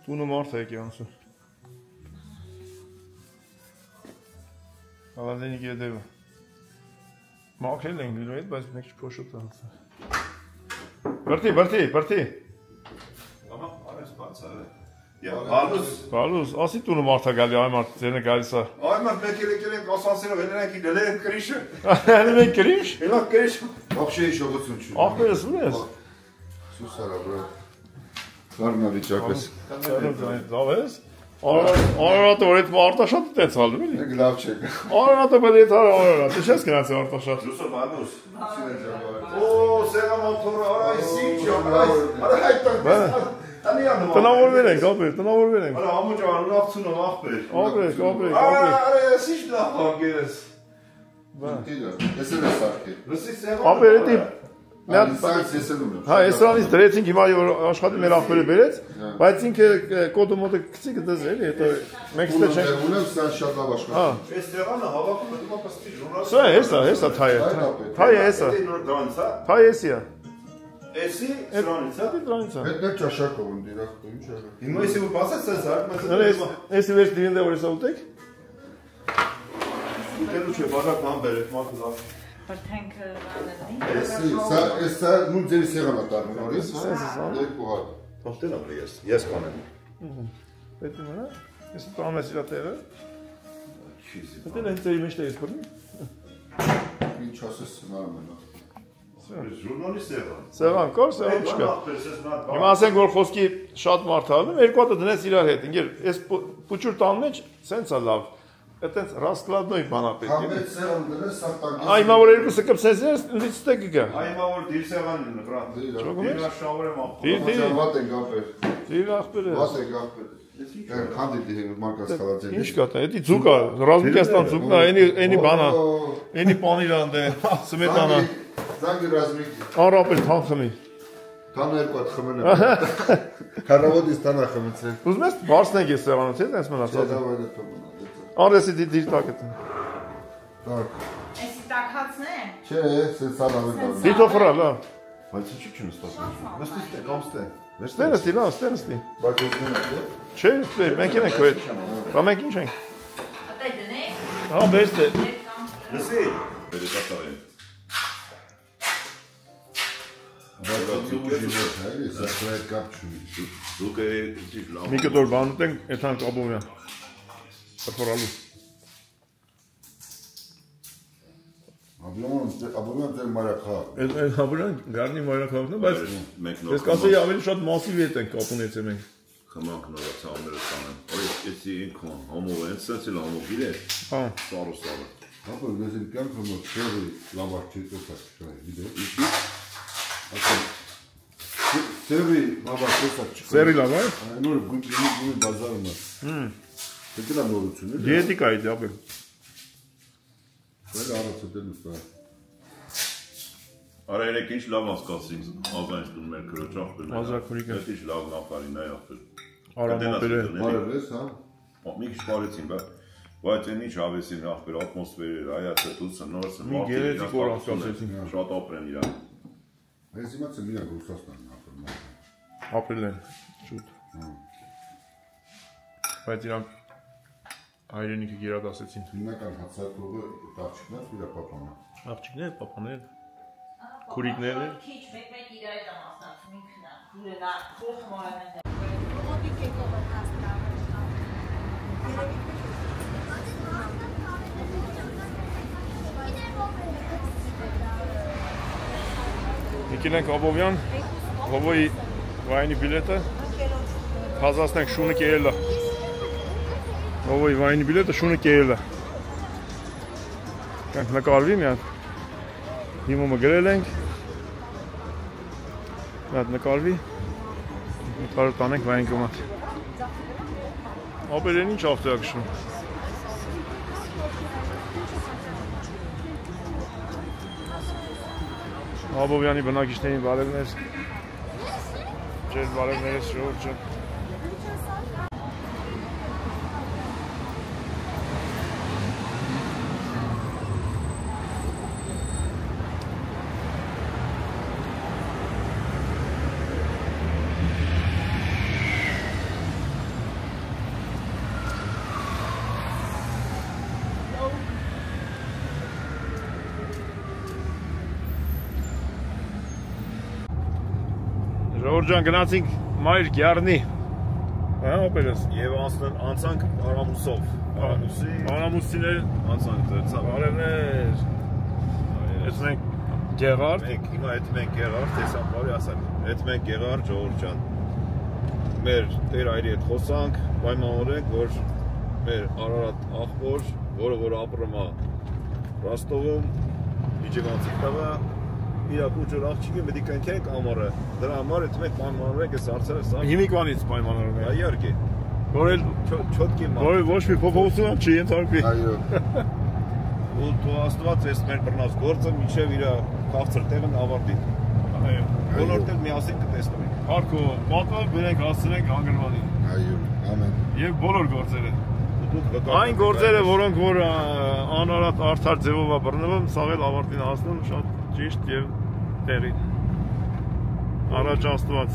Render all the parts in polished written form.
Տունը մարդ է եկի անցում։ Ալադենի գետևը։ Մաքրել ենք իրու հետ, բայց մեկ չփոշոտ անցա։ Բրտի։ Ահա, արես բաց է։ Բալուս, ասի տունը մարդ է գալի, այ մարդ ձերն է գալիս է։ Այ մարդ մեկ ելեք ասանսերով հելենք դելեն կրիշը։ Հելենք կրիշ։ Հելա կրիշ։ Ախշեի շողություն չի։ Ախպերս ուր ես։ Սուսարա բրա։ Կարմա վիճակս։ Լավ ես։ Արարատը որ այդ արտաշատը տենց ալում էլի։ Մեկ լավ չեք։ Արարատը պետք է արարատ, ես գնացի արտաշատ։ Լուսո բանուս։ Օ, սեղան մոտորը, արա սիչ, արա հայտան։ Տնավորվել ենք, ապեր, տնավորվել ենք։ Արա ամոջան լավցունով ախպեր։ Ապեր։ Արա սիչ լավ անգերես։ Տիլը, ես էլ ես արկել։ Լսի սեղան։ Ապեր էդի Սայց ես էլ ունեմ։ Հա, այս սրանից դրեցինք հիմա որ աշխատի մեր ախպերը բերեց, բայց ինքը կոդը մոտը գցի կդզ էլի, հետո մենք ստե չենք։ Ունեմ սա շատ լավ աշխատում։ Հա։ Այս սեղանը հավաքում է դու պաստի ժուրնալ։ Սա հեսա թայը։ Թայը հեսա։ Դրանից է։ Թայը հեսիա։ Էսի սրանից է։ Դրանից է։ Հետո ճաշակով են դիրախտում, ինչ ա։ Հիմա էսի որ բացած է զարմացած։ Էսի վերջ դինდა որ էսա ուտեք։ Ուտելու չէ, բաժակ ման բերեք, մարդը լավ։ Բրթենքը անելնի։ Սա նույն ձերի սեղան է տարնում, նորից։ Երկու հատ։ Ոստել եմ ես կանեմ։ Պետք է մնա։ Ես տանես իր տեղը։ Դա հենց էի մեջ էս բռնի։ Ինչ ասես սնարում են։ Ժուրնալիստ եղան։ Սեղան կար, սեղան չկա։ Հիմա ասենք որ խոսքի շատ մարդ ալնում, երկու հատը դնես իրար հետ։ Ինգեր, այս փուճուր տան մեջ սենց է լավ։ Այդտենց ռասկլադնոյ բանա պետք է։ Համետ սեղան դրես սա տանգես։ Այ հիմա որ երկուսը կպսես ես, ինձ ստե կգա։ Այ հիմա որ դիր սեղանն է նկրան։ Դիրը շավոր եմ ախպեր։ Վատ են գապեր։ Դիր ախպեր է։ Վատ են գապեր։ Քանդի դիհ մարկաս խալածել։ Ինչ կա դա, էդի ձուկ է, ռազմիկստան ձուկն է, էնի բանա, էնի պանիրանդ է, սմետանա։ Զանգի ռազմիկ։ Առապել թան խմի։ Տան երկու հատ խմել եմ։ Քարավոդից տանա խմեցրել։ Ուզում ես բարձնենք ես սեղանից, այս մնացած։ Արեսի դիր տակ է։ Так։ Էսի տակածն է։ Չէ, սենց ալավեն դառնում։ Դիտո ֆրա, լա։ Բայց ինչի՞ չեմ ստացել։ Նստի, կամ ստե։ Ստենստի, լա, ստենստի։ Բայց ես դեմ եմ։ Չէ, մենք ենք այդ։ Բա մենք ինչ ենք։ Ատե դնեք։ Հա, բերստե։ Լսի։ Բերեկատային։ Բայց ուժի ոչ է, սա այդ կապ չունի։ Դուք եք լավ։ Մի կտոր բան ուտենք, այդքան կապովյան։ Պրփորալու։ Աբովյան ձեր մարակա։ Այդ հաբուրան գարնի մայրաքաղաքն է, բայց մենք ես կասեի ավելի շատ մասիվ հետ ենք կապունեցել մենք։ Խմանք նորացամերը տանեմ։ Օրի էսի ինքն համով են, սենց էլ համով գիրեր։ Հա։ Սարու։ Ապա ես իմ կյանքում շորի լավար չի տեսած չկա, գիտես։ Ինչի՞։ Սերի լավար տեսած չկա։ Սերի լավ է։ Նոր գույնի բազարում է։ Դա նորություն է։ Դիետիկա է դա։ Վեր առածը դելուս դա։ Արա երեք ինչ լավ ասկացին, ազանց դուն մեր քրոջ ախպեր։ Ազակուրիկը։ Դա ինչ լավ նախարին է ախպեր։ Արամապերը։ Բարևես, հա։ Մի քիչ բարեցին, բայց այն ինչ ավեսին ախպեր ատմոսֆերեր, այացը դուսը նորսը։ Մի գերեզիկ օր ասկացեցին։ Շատ ապրեն իրան։ Այս իմացը միա Ռուսաստանն ապրում։ Ապրել են շուտ։ Բայց իրանք հայրենիքը գերադասեցին։ Հիմնական հացատողը աղջիկն է, իր պապան է։ Աղջիկներ, պապաներ, քուրիկներ։ Քիչ մեկ իրար է մասնակցում ինքն է։ Դուրենա, խորխմորան է։ Եկել ենք Աբովյան, Վովոյի վայնի բիլետը, հազացնենք շունը կերել է, Վովոյի վայնի բիլետը շունը կերել է, կանք նկարվի մի հատ, հիմումը գրել ենք, մի հատ նկարվի, նկարը տանենք վայն կոմատ, ապեր են ինչ ավտո է կշում, Աբովյանի բնակիչներին բարևներ, ջեր բարևներս շորջը։ Ժորժան գնացինք Մայր Գյարնի։ Հա, ապերս։ Եվ անցանք Արամուսով։ Արամուսիներ անցանք դրցավ։ Արևներ։ Ես մենք Գեղարդ։ Մենք հիմա այդ մենք Գեղարդ տեսան բարի ասեմ։ Այդ մենք Գեղարդ Ժորժան։ Մեր Տեր այրի հետ խոսանք, պայմանավորենք, որ մեր Արարատ աղբոր, որը ապրում է Ռոստովում, Իջևանցի տղա, իր ուժոր աղջիկը պետք է կնքենք ամառը։ Դրա համար այդ մենք պայմանավորենք այս հարցերը սա։ Հիմիկվանից պայմանավորում ենք։ Իհարկե։ Որ էլ չոտքի մա։ Որ ոչ մի փոփոխություն չի ենթարկվի։ Այո։ Ու դու Աստված ես մեր բռնած գործը մինչև իր քաղցր տեղն ավարտի։ Այո։ Բոլորտեղ միասին կտեսնենք։ Հարկո, պատվը բերենք հասցնենք անգլվանին։ Այո, ամեն։ Եվ բոլոր գործերը։ Այն գործերը, որոնք որ անարատ արդար ձևով է բռնվում, սաղ էլ ավարտին հասնում շատ ճիշտ եւ տեղին։ Առաջ Աստված։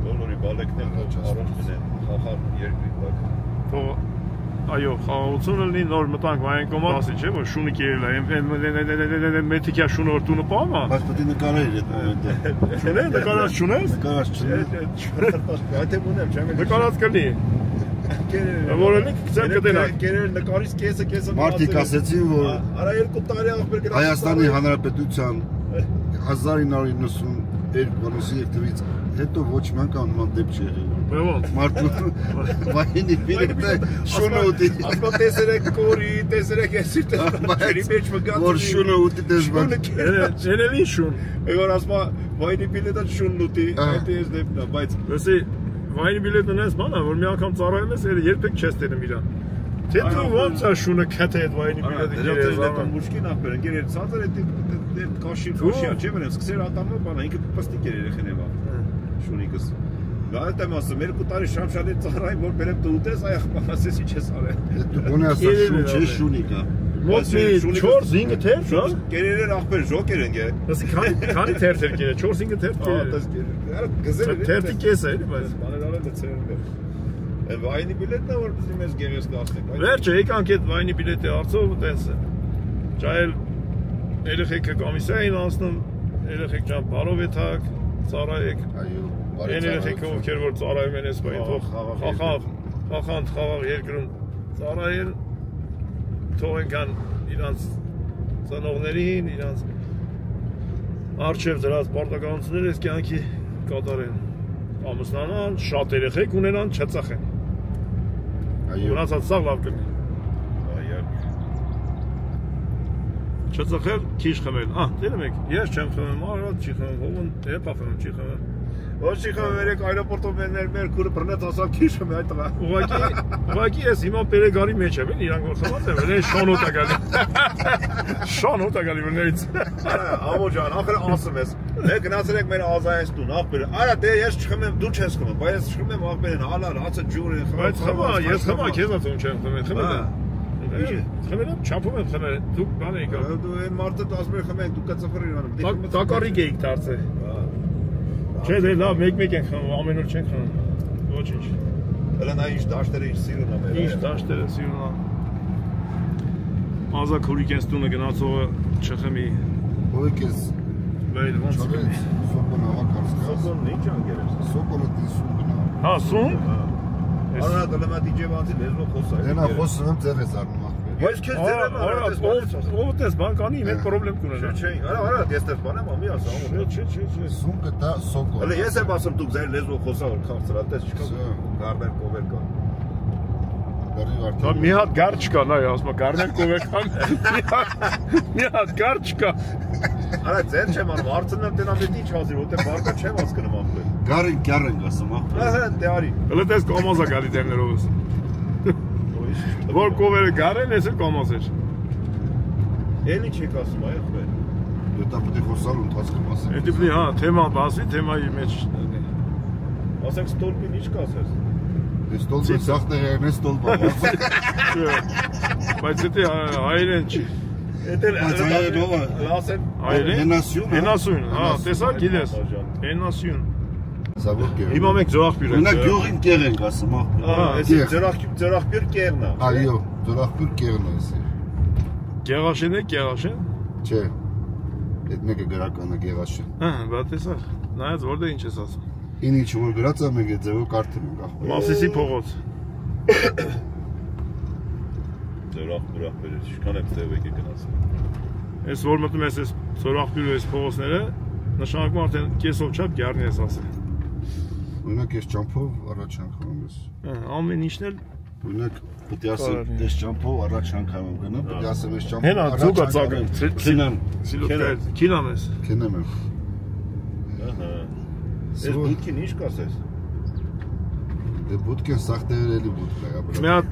Բոլորի բալեկներն առաջ մնեն, խախար երկրի տակ։ Թող այո, խաղաղությունը լինի, նոր մտանք վայնկոմատ, ասի չէ, որ շունը կերել է, մեթիկյա շունը որ տունը պահում է։ Բայց պետք է նկարել այդ մոմենտը։ Շունե, նկարած չունես։ Նկարած չունես։ Այդ ունեմ, չեմ։ Նկարած կլի։ Որոնք ցեմ կդենակ։ Կերել նկարից կեսը Մարդիկ ասեցին, որ արա 2 տարի ախպեր գնաց Հայաստանի Հանրապետության 1992 թվականից հետո ոչ մի անգամ նման դեպք չի եղել։ Բավոց։ Մարդու վայնի բիլետը շունը ուտի։ Ասկո տեսերեք կորի, տեսերեք էսի տեսերի մեջ մգած։ Որ շունը ուտի դժվար։ Ջերելի շուն։ Որ ասма վայնի բիլետը շունն ուտի, այդ էս դեպքն է, բայց Լսի, վայնի բիլետն ես բանա, որ մի անգամ ծառայում ես, երբեք չես տենում իրան։ Թե դու ոնց է շունը քեթե այդ վայնի բիլետը գերես դեպքում մուշկին ախպեր, ընկեր ցածր այդ կաշի կաշիա, չէ՞ մենը, սկսեր ատամը բանա, ինքը պստիկ էր երեխեն էվա։ Շունիկս։ Գալտ եմ ասում, 2 տարի շամշալի ծառայ, որ բերեմ դու ուտես, այ ախպան ասես ինչ ես արել։ Դու գոնե ասա շուն չէ, շունիկ է։ Մոտ մի 4-5 թերթ, հա։ Կերերեր ախպեր ժոկեր են գե։ Լսի, քանի թերթ էր կերել, 4-5 թերթ կերել։ Ատես գեր։ Արա գզել։ Թերթի կես է, բայց բաներ արել դցերել։ Այդ վայնի բիլետն է որ դզի մեզ գեղես կացնենք։ Վերջը եկանք այդ վայնի բիլետի արծով ու տենց է։ Ճայել երեխեքը կոմիսիային անցնում, երեխեք ջան բարով եք, ծառայեք։ Այո, Այն երեխեքը ովքեր որ ծառայում են այս բային, թող խաղաղ երկրում ծառայեն, թողեն կան իրանց ծնողներին, իրանց արջև դրած պարտականությունները այս կյանքի կատարեն, ամուսնանան, շատ երեխեք ունենան, չծախեն, ունացած սաղ լավ կլինի, չծխել, քիչ խմել, տերեմ եք, ես չեմ խմեմ, արատ չի խմեմ, հողն էպա խմեմ, չի խմեմ, Ոչ չի խմեմ երեք այրապորտով մեր քուրը բռնեց ասավ քիչ խմի այդ տղա։ Ուղղակի ես հիմա Պերեգարի մեջ եմ, իրանք որ խմած են, վեր շանոտ է գալի։ Շանոտ է գալի վրներից։ Ամո ջան, ախր ասում ես։ Դե գնացել եք մեր Ազայստուն, ախպեր։ Արա դե ես չխմեմ, դու չես խմում, բայց ես չխմեմ ախպերին, հալալ, հացը ջուր են խմում։ Բայց խմա, ես խմա, քեզ ասում չեմ խմել, խմել եմ, չափում եմ խմել, դուք բան եք։ Դու այն մարդը ասում ես խմենք, դու կծխրին անում։ Տակարիկ էիք դարձել։ Չէ, դե լավ, մեկ են խմում, ամեն օր չեն խմում։ Ոչինչ։ Հələ նա ինչ դաշտերը ինչ սիրուն է մեր։ Ինչ դաշտերը սիրուն է։ Ազակ հորիկենս տունը գնացողը չխմի։ Հորիկենս Բայց ոնց կլինի։ Սոկոն ավակարս։ Սոկոնն ինչ անգերես։ Սոկոնը դիսուն գնա։ Հա, սուն։ Արա դլմատի ջևանցի լեզվով խոսա։ Դենա խոսում եմ ձեր ես առնում ախպեր։ Ես քեզ ձեռեմ ով տես բան կանի, մենք պրոբլեմ կունենա։ Չէ, արա, ես դες բանեմ, ամի ասա, ամո։ Չէ։ Սունկը դա սոկոն։ Հələ ես եմ ասում դուք ձեր լեզվով խոսա որ քաղցրա տես չկա։ Գարներ կովեր կա։ Դա մի հատ գար չկա, նայ, ասում գարներ կովեր կան։ Մի հատ գար չկա։ Արա ձեր չեմ անում, արցնեմ տենամետ ինչ ասի, որտեղ բարկա չեմ հասկանում ախպեր։ Գարին կյարեն ասում ախպեր։ Ահա, դե արի։ Հələ դες կոմոզա գալի դերներովս։ Որ կովերը գարեն, ես էլ կոմոզ էր։ Էլի չեք ասում, այ ախպեր։ Դա պետք է խոսալ ընթացքում ասել։ Էդի պիտի հա, թեմա բացի, թեմայի մեջ։ Ասենք ստոլպին ինչ կասես։ Դե ստոլպը սախտերն է ստոլպը։ Բայց դա հայերեն չի։ Բայց հայերենով է։ Լասեն Հայերեն։ Հենասյուն։ Հա, տեսա գիտես։ Հենասյուն։ Սավոք կեր։ Հիմա մենք ձողախբյուր ենք։ Ունա գյուղին կեր ենք ասում ախպեր։ այս ձորախբյուր կերն է։ Այո, ձորախբյուր կերն է էսի։ Գեղաշեն է, գեղաշեն։ Չէ։ Այդ մեկը գրականը Գեղաշեն։ Հա, բա տեսա։ Նայած որտե ինչ ես ասում։ Ինչ որ գրած է մենք այդ ձևով կարդում ենք ախպեր։ Մասիսի փողոց։ Ձորախբուրախ բերես, ինչքան եմ ձև եկի գնացել։ Ես որ մտնում ես այս Ձորախբյուրու այս փողոցները, նշանակում արդեն կեսով չափ գարնի ես ասել։ Օրինակ ես ճամփով առաջ անգամ ես։ Ամեն ինչն էլ Օրինակ պետք է ասեմ ես ճամփով առաջ անգամ եմ գնում, պետք է ասեմ ես ճամփով։ Հենա ձուկա ծագում։ Քինան ես։ Քինեմ եմ։ Ահա։ Ես բուտքին ինչ կասես։ Դե բուտքին սախտերելի բուտք է, ապա։ Մի հատ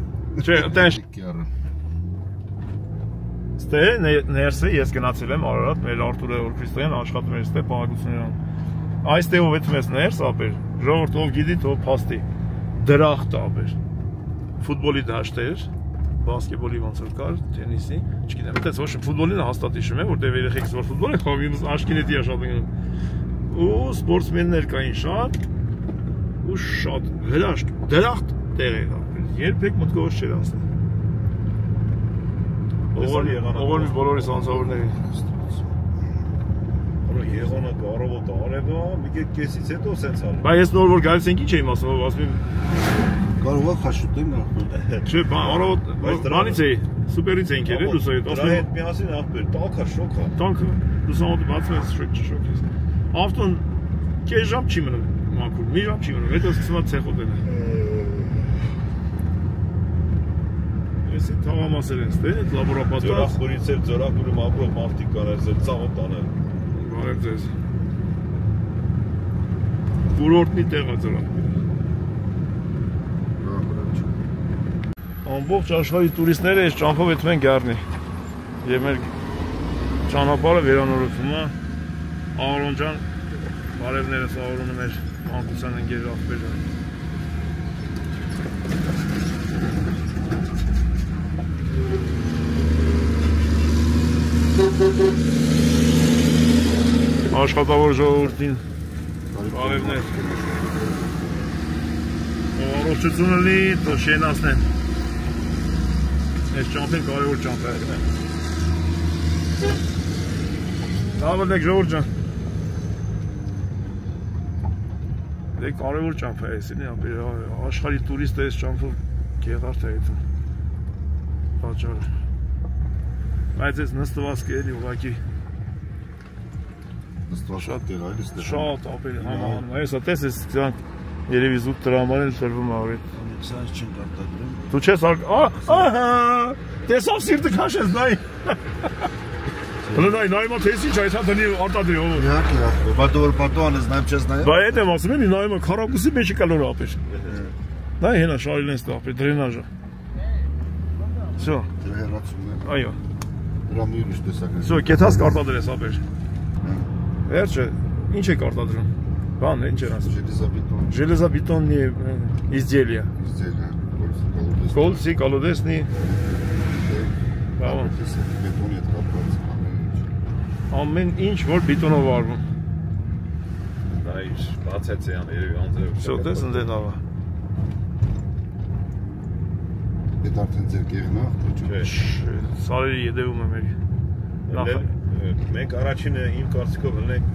չէ, տենց Ստե ներսը ես գնացել եմ Արարատ, մեր Արտուրը Քրիստոյան աշխատում էր ստե պահակություններում։ Այստեղով էթում ես ներս ապեր, ժողովուրդ ով գիտի թող փաստի։ Դրախտ ապեր։ Ֆուտբոլի դաշտ էր, բասկետբոլի ոնց որ կար, տենիսի, չգիտեմ, այդպես ոչ ֆուտբոլին հաստատ հիշում եմ, որտեղ երեխեքս որ ֆուտբոլ են խաղում, ինձ աշկին էդի շատ են։ Ու սպորտսմեններ կային շատ, ու շատ հրաշք, դրախտ տեղ էր ապեր։ Երբեք մտքովս չէր ասել։ Ողորմի բոլորիս անձավորներին։ Եղանակը առավոտը արևա, մի կեսից հետո սենց արև։ Բայց ես նոր որ գալիս ենք ինչ եմ ասում, ասում եմ Կարող է խաշուտեմ նա։ Չէ, առավոտ բանից էի, սուպերից էինք ելել լուսոյիդ, ասում եմ հետ միասին ախպեր, տակա, շոքա։ Տանքը լուսամուտը բացում ես շոք ես։ Ավտոն կես ժամ չի մնում մաքուր, մի ժամ չի մնում, հետո սկսում է ցեխոտել։ Ես թաղամասեր են ստե, լաբորապատված։ Ձորախբուրից էր, Ձորախբուրում ապրող մարդիկ կան, այս ծաղոտ տանել։ Բարև ձեզ։ Կուրորտնի տեղ է Ձորախբուրը։ Ամբողջ աշխարհի տուրիստները այս ճամփով եթում են Գառնի։ Եվ մեր ճանապարհը վերանորոգվում է։ Ահարոն ջան, բարևներս Ահարոնը մեր մանկության ընկեր ախպերը։ Աշխատավոր ժողովրդին բարևներ։ Առողջություն լինի, թող շենացնեն։ Այս ճամփին կարևոր ճամփ է։ Լավ եք ժողովուրդ ջան։ Դե կարևոր ճամփ է, էսին է, աշխարհի տուրիստը այս ճամփով գեղարդ է այդում։ Պատճառ։ Բայց այս նստվածքը էլի ուղղակի Շատ դեր այլս դեր։ Շատ ապել համահանում։ Այսա տես ես դրանք երևի զուտ դրա համար էլ ծրվում է օրիդ։ Սա չեն կարտադրում։ Դու չես ահա տեսավ սիրտը քաշես նայ։ Հələ նայ մա թեսի չէ, այդա դնի արտադրի ով։ Իհարկե, բադո որ բադո անես նայում չես նայում։ Բայց այդ եմ ասում եմ, նայում քարակուսի մեջ կալոր ապեր։ Նայ հենա շարին էս ապեր դրենաժը։ Всё։ Դրա հեռացումն է։ Այո։ Դրա մի ուրիշ տեսակ է։ Всё, կեթաս կարտադրես ապեր։ Վերջը, ինչ է կարտադրում։ Բան, ինչ էր ասում։ Железобетонные изделия. Կոլցի, կալոդեսնի։ Բավոն։ Բետոնի հետ կապված ամեն ինչ, որ բետոնով արվում։ Դա ինչ, բացեց յան, երևի անձրև։ Всё, տես ընդեն ավա։ Այդ արդեն ձեր կեղնախ, Չէ։ Սարերի ետևում է մեր։ Մենք առաջինը իմ կարծիքով լնենք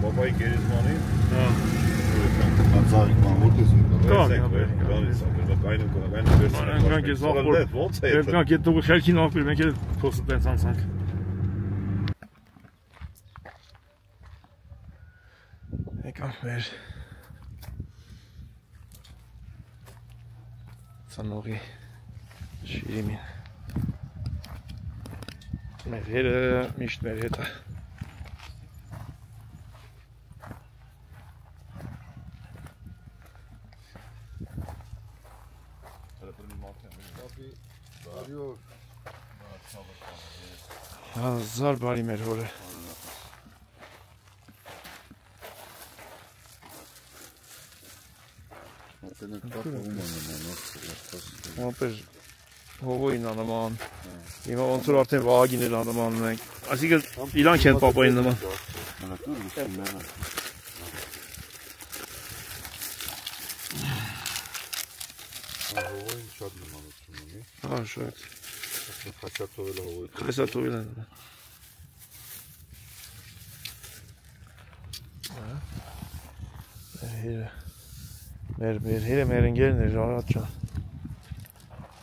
Պապայի գերեզմանին։ Հա։ Անձարիկ ման որտես եկավ։ Կանք ես ախոր։ Կանք է դու խելքին ախոր, մենք էլ փոսը տենց անցանք։ Եկանք մեր ծանողի շիրիմին։ Մեր հերը միշտ մեր հետ է։ Հազար բարի մեր հորը։ Ապեր հողոյին անման, հիմա ոնց որ արդեն վաղագին էլ անմանում ենք, այսինքն իրանք են պապային նման։ Հողոյին շատ նմանություն ունի։ Հա, շատ։ Խաչաթովել է հողոյին։ Խաչաթովել է։ մեր հերը մեր ընկերն էր Արադ ջան։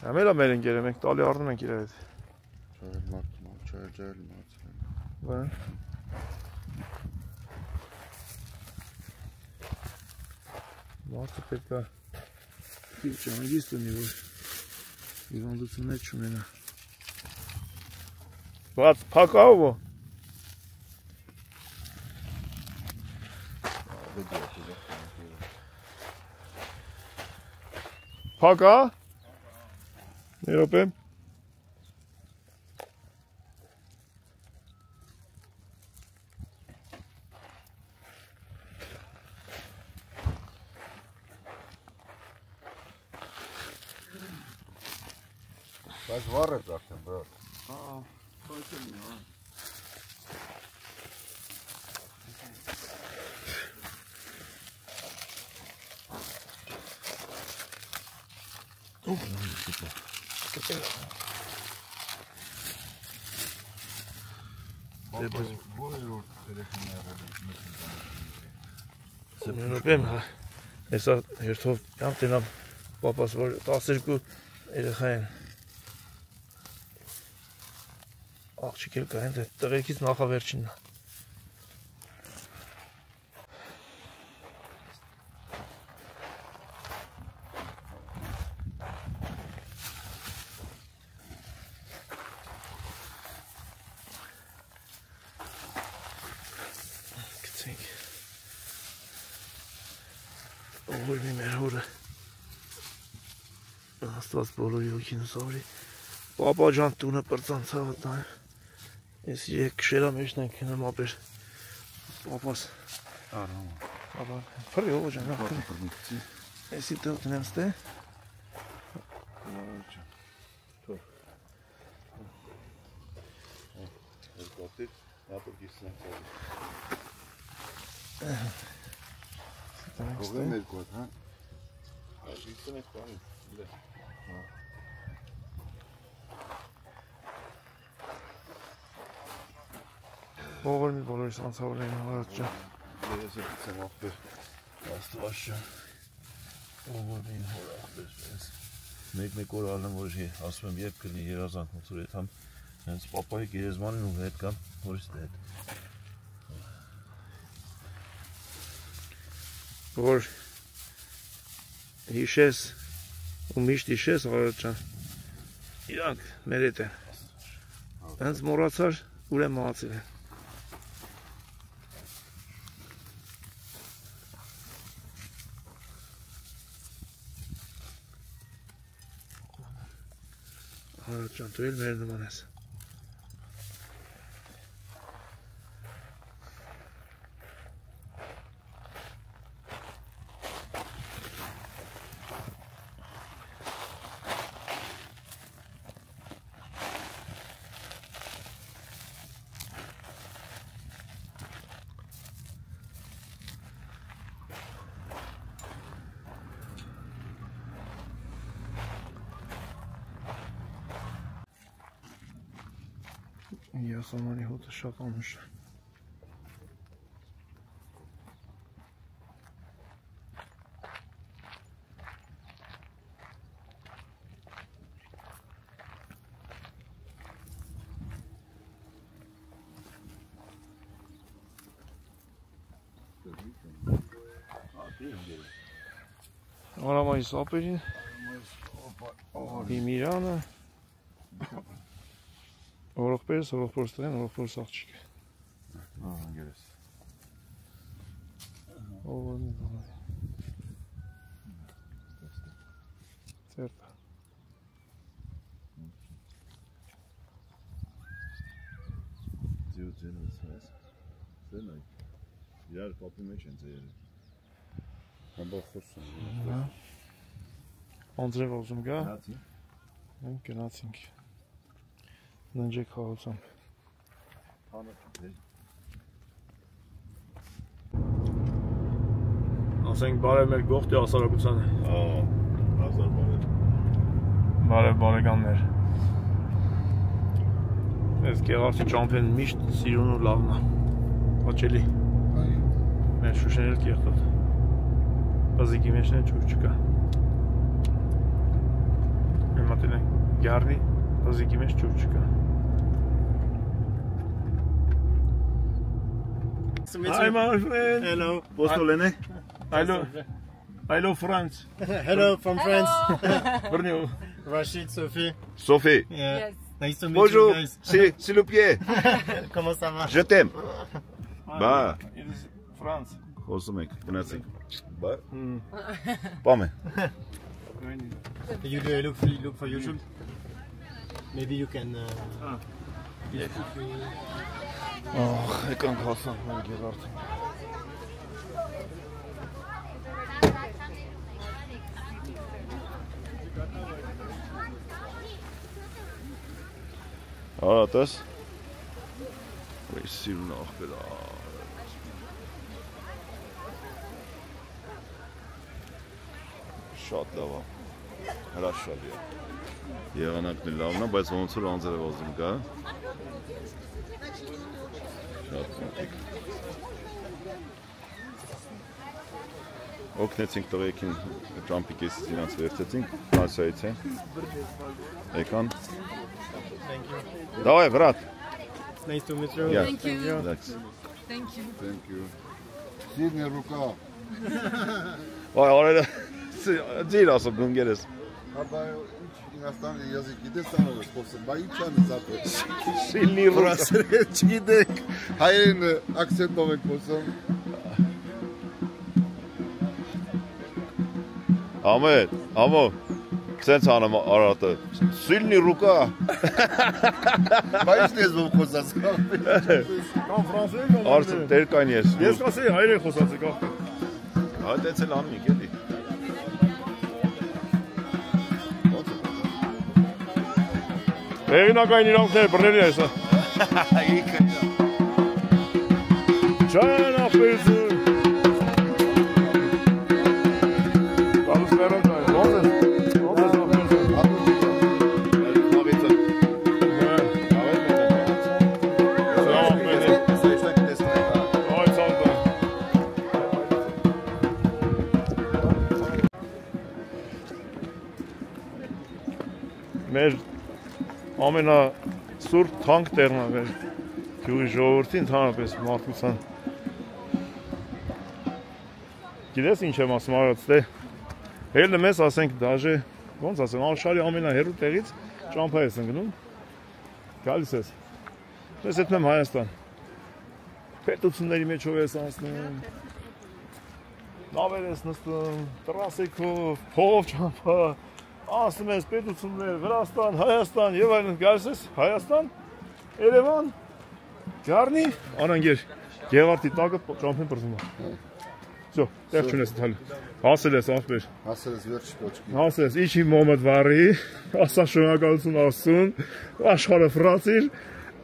Ամենա մեր ընկերը մենք տալի առնում ենք իրար հետ։ Ջայլ մացել։ Բա։ Մարդը պետք է ճանագիստ ունի, որ հիվանդություններ չունենա։ Բաց փակավ ո՞։ Փակա։ Մի րոպե։ Բայց վառեց արդեն, բրատ։ Բայց էլ մի Րոպեմ, հեսա հերթով յամ տենամ պապաս, որ 12 երեխա են աղջիկ էլ կա հենց տղերքից նախավերջինն է։ Ողորմի մեր հորը Աստված բոլորի հոգին սովորի Պապա ջան տունը պրծանցավը տան Ես քշերա մեջն ենք հնում ապեր Պապաս Պապա Փրի ողո ջան Եսի տեղ տնեմ ստե Կողեմ երկու հատ, հա? Աշիցն եք բանի, Ողորմի բոլորիս անցավորներին հարած ջան Ես է պիցեմ աղբեր Աստված ջան Ողորմին հոր աղբեր Մեկ օր ալնեմ, որ ասում եմ երբ կլի երազանք մոծոր հետ համ հենց պապայի գերեզմանին ու հետ կամ հորիս դե հետ Որ հիշես ու միշտ հիշես Արադ ջան իրանք մեր հետ են հենց մոռացար ուրեմն մահացել են Արադ ջան դու էլ մեր նման ես Յասամանի հոտը շատ անուշ է Արամայի սապերին Հիմիրանը Օրողպերս, օրողպորս տրեն, օրողպորս աղջիկ Անգերես Ողորմի բոլորի Ծերտա Ձիու ձենուց ես Ձեն այ Իրար պապի մեջ են ձերը Համբալ խոսում Անձրև ոզում գա Գնացի Մենք գնացինք Ննջեք խաղացան Ասենք բարև մեր գողտի ասարակությանը Հազար բարև Բարև բարեկաններ Ես գեղարդի ճամպեն միշտ սիրուն ու լավն է Հաչելի Մեր շուշեն էլ կեղտատ Բազիկի մեջ նե ջուր չկա։ Մտել են գարնի, բազիկի մեջ ջուր չկա։ Hi my friend. Hello. Postolene. Hello France. Hello from France. Brno. Rashid, Sophie. Sophie. Yeah. Yes. Nice to meet Bonjour. you guys. S'il vous plaît. Comment ça va? Je t'aime. Bah. It is France. Խոսում եք, գնացինք։ Բա։ Պամե։ You do look for YouTube. Maybe you can. Եկանք հասանք մենք Գեղարդ։ Արա տես։ Ոյ սիրուն ախպերա։ Շատ լավ է։ Հրաշալի է։ Եղանակն է լավն է, բայց ոնց որ անձրևազում կա։ Շատ մոտիկ։ Օգնեցինք տղեկին ճամպի կեսից իրանց վերցեցինք, Ֆրանսիայից են։ Եկան։ Thank you. Давай, брат. Nice to meet you. Yeah. Thank you. Thanks. Thank you. Thank you. Սիրն է ռուկա։ Vay orada değil aslında bunun gerisi. Հաբա ինչ ինաստանի язык գիտես տանող ես խոսում, բա ի՞նչ անես ապրել։ Silni Ֆրանսերեն չգիտեք, հայերեն ակցենտով եք խոսում։ Ahmet, amo. Sen sana aradı. Silni ruka. Բա ի՞նչ ես ով խոսած։ Կամ ֆրանսեր կամ Artık der kaynıyorsun. Ես կասեի հայերեն խոսած եք ախպեր։ Hadi etsel anmi geldi. Հեղինակային իրանքները բռների այսա։ Չան ապերձուն։ Տալուս ներոտ այ, ոնց ես ապերձուն։ Այ ծալտա։ Մեր ամենասուրբ թանկ տեղն է մեր գյուղի ժողովրդի ընդհանրապես մարդկության։ Գիտես ինչ եմ ասում արած, դե հելը մեզ ասենք դաժե, ոնց ասեմ, աշխարհի ամենահեռու տեղից ճամփա ես ընկնում, գալիս ես։ Ես հետում եմ Հայաստան։ Պետությունների մեջով ես անցնում, նավեր ես նստում, տրասիկով, փողով ճամփա, ասում ես պետություններ, Վրաստան, Հայաստան եւ այլն, գալիս ես Հայաստան, Երևան, Գառնի, անանգեր, Գեղարդի տակը ճամփեն բռնում է։ Всё, տեղ չունես տալու։ Հասել ես ախպեր։ Հասել ես վերջ կոչքի։ Հասել ես, իջի մոմդ վարի, ասա շնորհակալություն Աստծուն, աշխարհը ֆրանսիր,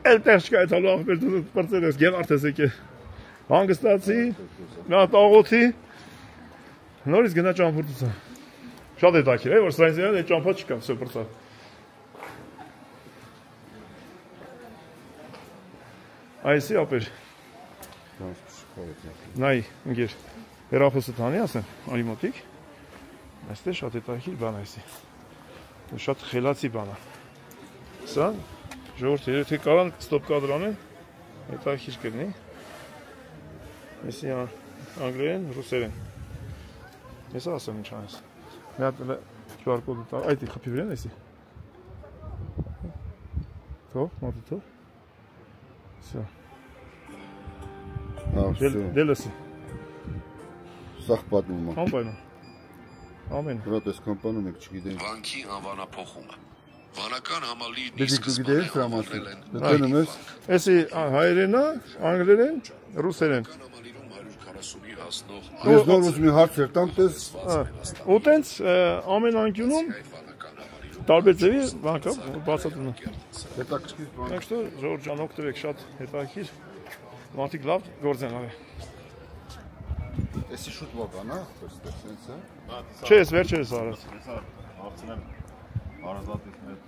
էլ տեղ չկա այդալու ախպեր դու բրծել ես, Գեղարդ ես եկե։ Հանգստացի, նա տաղոթի, նորից գնա ճամփորդության։ Շատ է դակիր, որ սրանից այդ ճամփա չկա, всё բրծա։ Այսի ապեր։ Նայ, ընկեր, հեռախոսը տանի ասեմ, արի մոտիկ, այստեղ շատ հետաքրքիր բան այսի, շատ խելացի բան է, սա, ժողովուրդ, եթե կարան ստոպ կադր անեն, հետաքրքիր կլինի, այսի անգլերեն, ռուսերեն, ես ասեմ ինչ անես, մի հատ QR կոդը տա, այդ խփի վրան այսի, թող, մոտի թող, սա, Դե լսի։ Սաղ պատմում է։ Անպայման։ Ամեն։ Հրատ ես կամպանում եք չգիտենք։ Վանքի անվանափոխումը։ Վանական համալիրն Դե իսկ դու գիտես դրա մասին։ Դե տենում ես։ Էսի հայերենա, անգլերեն, ռուսերեն։ համալիրում 140-ի հասնող Ես նոր ուզում եմ հարցեր տամ, տես Ու տենց ամեն անկյունում տարբեր ձևի բան կա, բացատրում է։ հետաքրքիր բան։ Մենք շտո ժողովուրդ ջան օգտվեք շատ հետաքրքիր։ Մարդիկ լավ գործ են արել։ Էսի շուտ ողան, հա, ստեղ սենց է։ Չէ, ես վերջերս արած։ Հեսա հարցնեմ հարազատից մեր։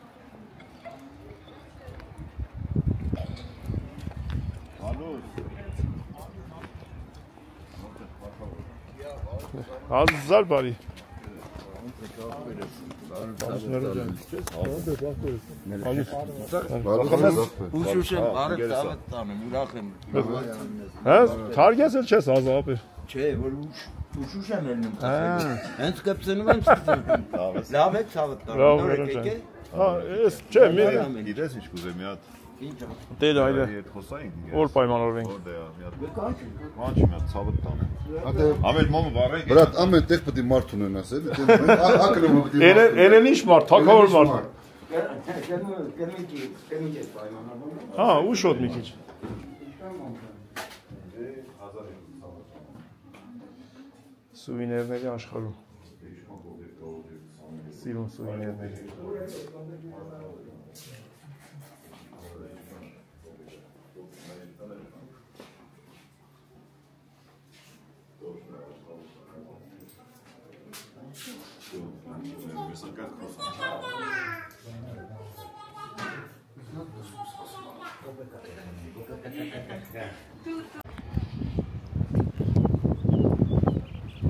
Հալո։ 1000 բարի։ Ուշուշ եմ բարդ դավետ տանում, ուրախ եմ։ Հա, թարգես էլ չես ազապեր։ Չէ, որ ուշուշ եմ ելնում խփելու։ Հենց կպցնում եմ սկսում։ Լավ է ցավը տանում։ Նոր եկեք։ Հա, ես չէ, մի Գիտես ինչ կուզեմ մի հատ։ Տեր այլը։ Հետ խոսայինք։ Որ պայմանավորվենք։ Որտե է մի հատ։ Կանչի մի հատ ցավը տանը։ Ամեն մոմը վառեք։ Բրատ, ամեն տեղ պետք է մարդ ունենաս, էլի։ Ակրը պետք է։ Էնեն ինչ մարդ, թակավոր մարդ։ Հա, ու շոտ մի քիչ։ Սուվիներների աշխարհում։ Սիրուն սուվիներների։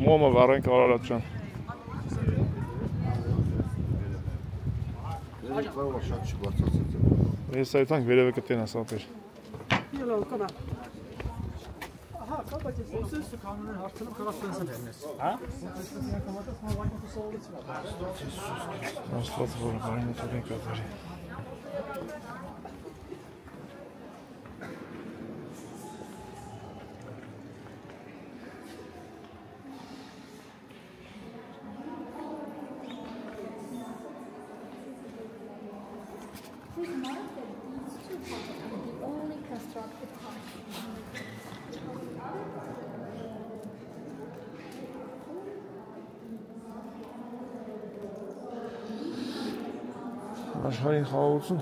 Մոմը վառենք Արարատ ջան։ Շատ չբարձրացած է։ Ես այդքան վերևը կտենաս ապեր։ Aha, kapat üstü kanunun hartını karaslansa vermez. Ha? Աստված որը բարին է թողենք ապերի։ This market, these two parts are the only constructed parts. Աշխարհի խաղաղություն։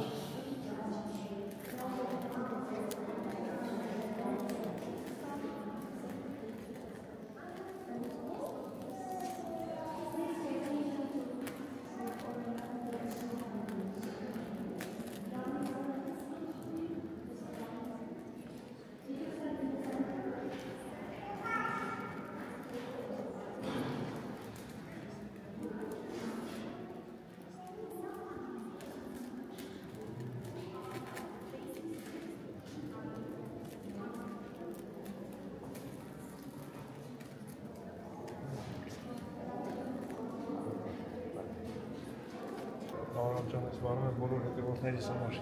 Արարատ ջան, ես վարում եմ բոլոր հետևորդներիս համար։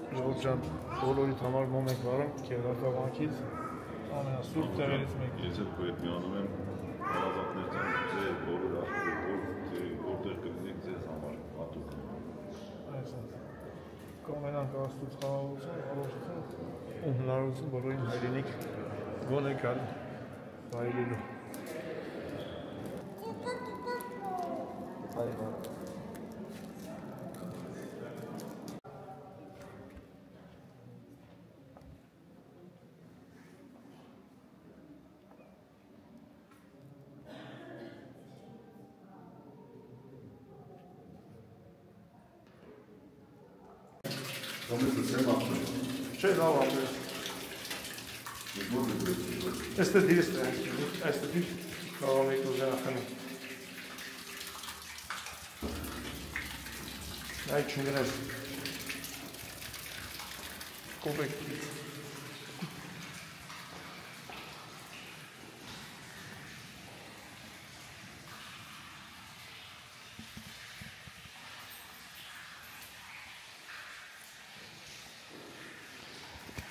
Ժողովուրդ ջան, բոլորիդ համար մոմ եք վարում Քերակավանքից, ամենասուրբ տեղերից մեկը։ Ես էլ քո հետ միանում եմ հարազատներ ջան, ձեր բոլոր ախորժ, որտեղ կգնեք ձեզ համար հատուկ։ Այսինքն կամենանք Աստծո խաղաղություն, առողջություն ու հնարավորություն բոլորին հայրենիք գոնե գալ վայելելու։ Չէ, լավ ապրես։ Este diriste, este dir, կարող եք ուզեն ախնի։ Այդ չունես։ Կոպեկ։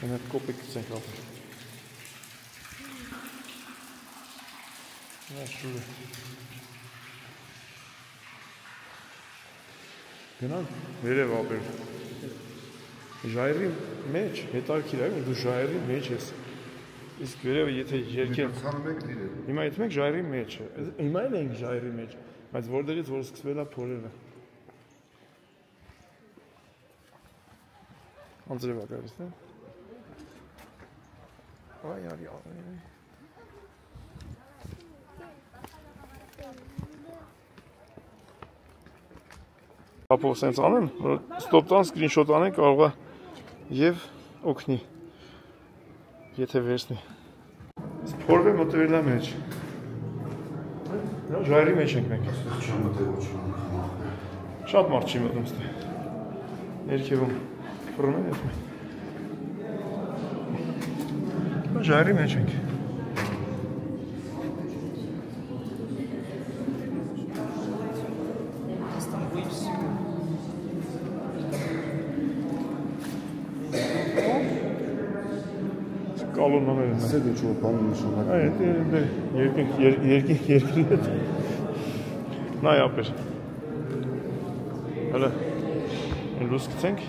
Ένα κόπεκ της εγγράφης. Ένα σούρε. Գնան, վերև ապեր։ Ժայռի մեջ, հետարքիր է, որ դու ժայռի մեջ ես։ Իսկ վերևը եթե երկել։ Հիմա եթե մենք ժայռի մեջ է։ Հիմա էլ ենք ժայռի մեջ, բայց որտեղից որ սկսվել է փորերը։ Անձրև է գալիս, թե։ Ay ay ay. Ապով սենց անեն, որ ստոպտան սկրինշոտ անեն կարող է և օգնի, եթե վերցնի։ Փորվե մտվել է մեջ։ Ժայռի մեջ ենք մենք։ Շատ մարդ չի մտնում ստե։ Ներքևում ֆռնում են մենք։ Ժայռի մեջ ենք։ Կալուն նամեր են։ Սեդ ինչ որ բան նշանակում։ Այ դե երկրի հետ։ Նայ ապեր։ Հələ լույս գցենք։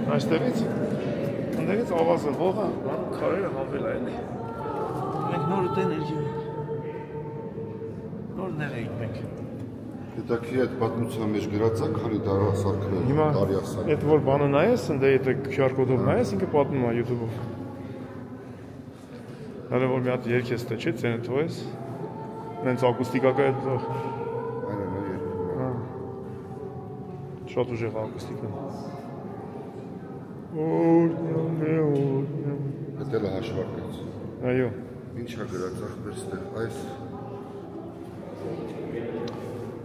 Այստեղից ընդեղից ավազը ողա, քարերը հանվել է էլի։ Մենք նոր տեն էլի։ Նոր ներ էինք մենք։ Հետաքրիր այդ պատմության մեջ գրած է, քանի դարասարքներ, տարիասարք։ Այդ որ բանը նայես, ընդ եթե QR կոդով նայես, ինքը պատմում է YouTube-ով։ Հələ որ մի հատ երգ ես տե, չէ՞, ցենը թողես։ Նենց ակուստիկակա է դա։ Այո, երկու։ Շատ ուժեղ ակուստիկա։ Դա էլ հաշվարկեց։ Այո։ Ինչ է գրած ախպեր ստեղ, այս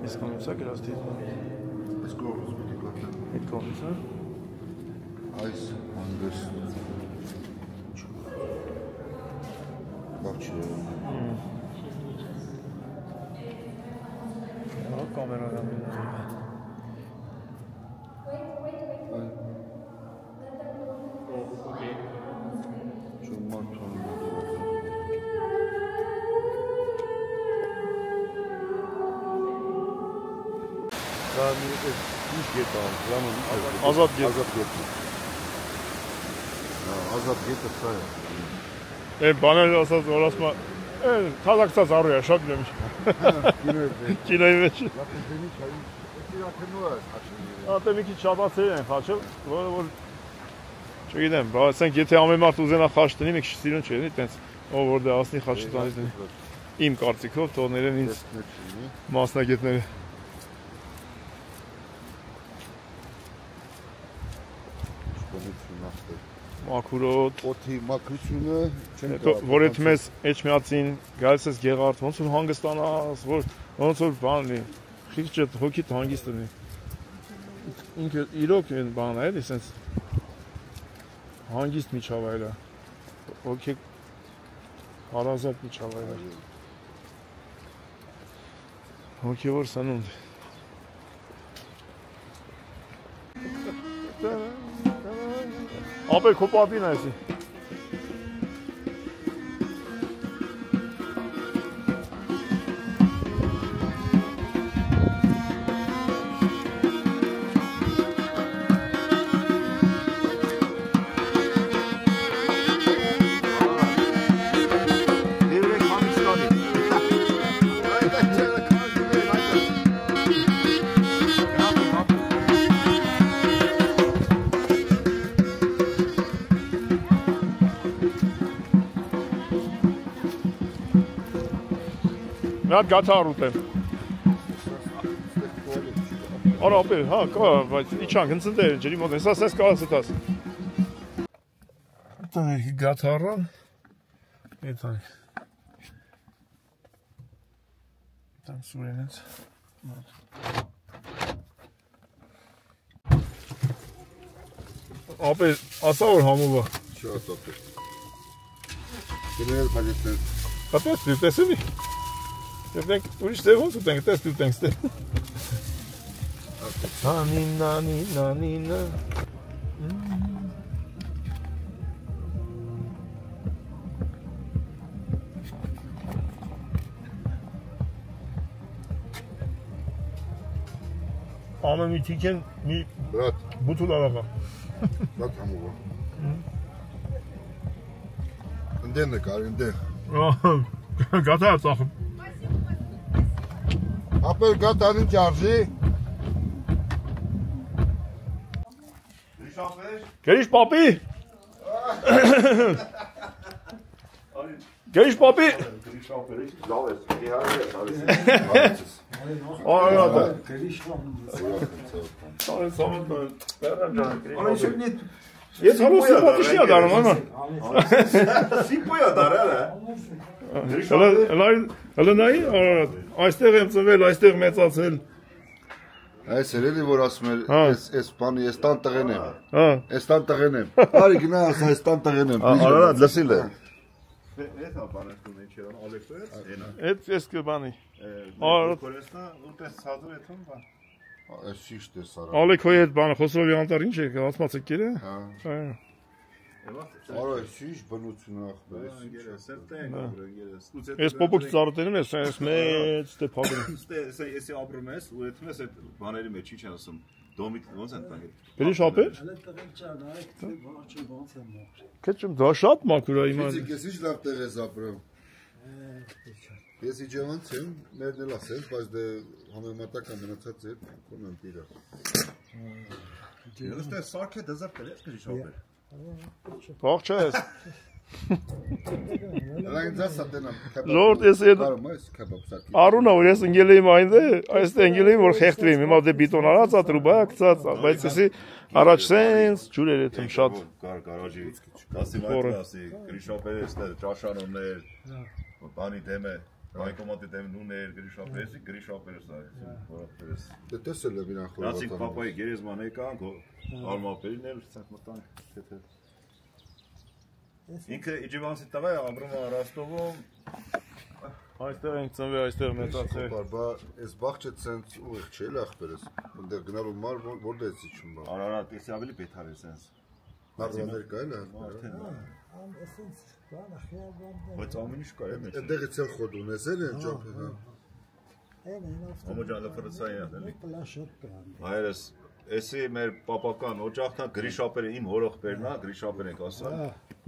Այս կողմից է գրած դիտում։ այս կողմից պիտի գտնեմ։ Այդ կողմից է։ Այս հանգս Բաղ չի եղում։ Կամերան Ազատ գետ։ Ազատ գետը սա է։ Է բաներ ասած որ ասում է թազակցած առու է շատ լույս։ Կինոյի մեջ։ Ատե մի քիչ շատացել են խաչը, որը որ չգիտեմ, բայց ասենք եթե ամեն մարդ ուզենա խաչ տնի, մի քիչ սիրուն չէ, այտենց ով որ դե ասնի խաչ տանի տնի։ Իմ կարծիքով թողներեն ինձ մասնագետները Մաքուրոտ, օդի մաքրությունը չեն որ այդ մեզ էջմիածին գալիս ես Գեղարդ, ոնց որ հանգստանաս, որ ոնց որ բան լինի, խիղճը հոգիդ հանգիստ լինի։ Ինքը իրոք այն բանն է, էլի, սենց հանգիստ միջավայր է, հոգի հարազատ միջավայր է, հոգևոր սնունդ։ Ապեր քո պատին այսի։ Շատ գաթար ուտեմ։ Արա ապեր, հա, կա, բայց իչանք ընծնդեր են ջրի մոտ, հեսա սես կարաս ըտաս։ Ատան երկի գաթարը, եթանք։ Տան սուրենից։ Ապեր, ասա որ համուվա։ Շատ ապեր։ Գնել պալետներ։ Ապեր, դու տեսնի։ Մենք ուրիշ տեղ ոնց ուտենք, տես դու տենք ստեղ։ Նանինա։ Ամեն մի թիքեն մի բութուլ աղաղա։ Բրատ համուվա։ Ընդեն նկար, ընդեն։ Գաթար ծախում։ Ապեր գաթար ինչ արժի։ Գերիշ պապի։ Գերիշ պապի։ Լավ ես, իհարկե, արես։ Այո, դա։ Գերիշ Սամոն բերեմ ջան։ Այո, շուտ Ես հալու սիպատիշի ա դարում, անա։ Սիպոյա դարել է։ Հələ նայի, այստեղ եմ ծվել, այստեղ մեծացել։ Այս երելի որ ասում էր, այս բանի ես տան տղեն եմ։ Այս տան տղեն եմ։ Արի գնա ասա այս տան տղեն եմ։ Արարատ լսիլ է։ Այդ ապարակում է չերան Ալեքսոյից էնա։ Այդ էս կբանի։ Կորեսնա ուտես ցածր է թվում բա։ Այս ճիշտ է սարա։ Ալեքոյի հետ բանը Խոսրովի անտար ինչ է, ասմաց եք կերը։ Հա։ Արա շիշ բնություն ախբեր։ Ես պոպոքի ծառոտերում ես, այս մեծ ստեփակում։ Էսի ապրում ես ու այդ ես այդ բաների մեջ ինչ են ասում։ Դոմիտ ոնց են տանգել։ Բերի շապեր։ Քեչում դա շատ մաքուր է իման։ Ես ինչ լավ տեղ ես ապրում։ Ես իջևանց եմ, ներնել ասել, բայց դե համեմատական մնացած է, կոնան տիրա։ Ես դե սարքե դեզերտ է, քեզ շապեր։ Բաղ չես։ Լայն դասա դենամ։ Լորդ ես այդ Արունը որ ես ընկել եմ այնտե, այստեղ ընկել եմ որ խեղդվեմ, հիմա դե բիտոն արած, տրուբա գծած, բայց էսի առաջ սենց ջուրեր եմ շատ։ Գարաժի դասի մայթասի, գրիշապերը ստե ճաշանումներ, բանի դեմ է, բայկոմատի դեմ նուներ, գրիշապերսի, գրիշապերը սա, որովհետեւ դե տեսել եմ իրան խորհրդան։ Դասի պապայի գերեզման եկան, արմապերին էր, ցած մտան, թե Ինքը իջիվանցի տղա է, ապրում է Ռոստովում։ Այստեղ ենք ծնվել, այստեղ մեծացել։ Բարբա, այս բաղջը ցենց ուղիղ չէ ախպերս։ Այնտեղ գնալու մար որտեղից իջում բա։ Արարատ, էսի ավելի պետար է ցենց։ Մարզաներ կա էլ արդեն։ Էսենց բանը խիաբան։ Բայց ամեն ինչ կա է մեջ։ Այդտեղից էլ խոտ ունեցել են ճոփը, հա։ Ամոջանը ֆրծային է, էլի։ Պլաշոտ կան։ Հայերս Էսի մեր պապական օջախնա գրիշապերը իմ հորոխբերն է, գրիշապեր ենք ասում։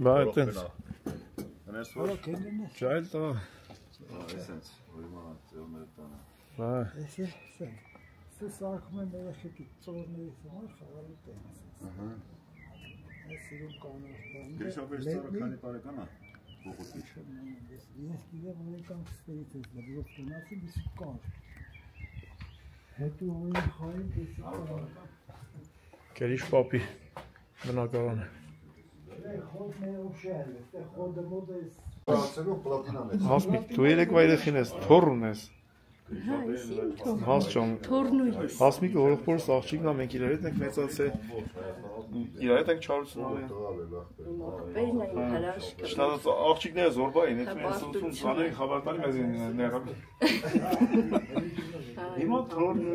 Բա այդտենց։ Անես որ Ճայլ տա։ Էսենց, ուրեմն ծերները տանը։ Բա։ Էսի սուս արկում են երեխեքի ծորների համար խաղալու տենց։ Ահա։ Էսի կանոն։ Գրիշապերը ծառը քանի տարեկան է։ Բողոքի։ Ես գիտեմ ամերիկան քստերից ես դեռ գնացի դիսկ կար։ Հետո ունի խային տեսա։ Կերիշ պապի բնակարանը։ Խոդն է ուշել, այստեղ խոդը մոտ է։ Բացելով պլատինան է։ Հասմիկ, դու երեկվա երեխին ես, թոռ ունես։ Հա, ես իմ թող։ Հաս ջան։ Թորնույս։ Հասմիկը օրողորս աղջիկն է, մենք իրար հետ ենք մեծացել։ Իրար հետ ենք չարություն անել։ Բերն այն հրաշք։ Շնորհակալ աղջիկները զորբային, այդ մենք սուսուն ցանել խաբարտանի մեզ ներառ։ Հիմա թորնի։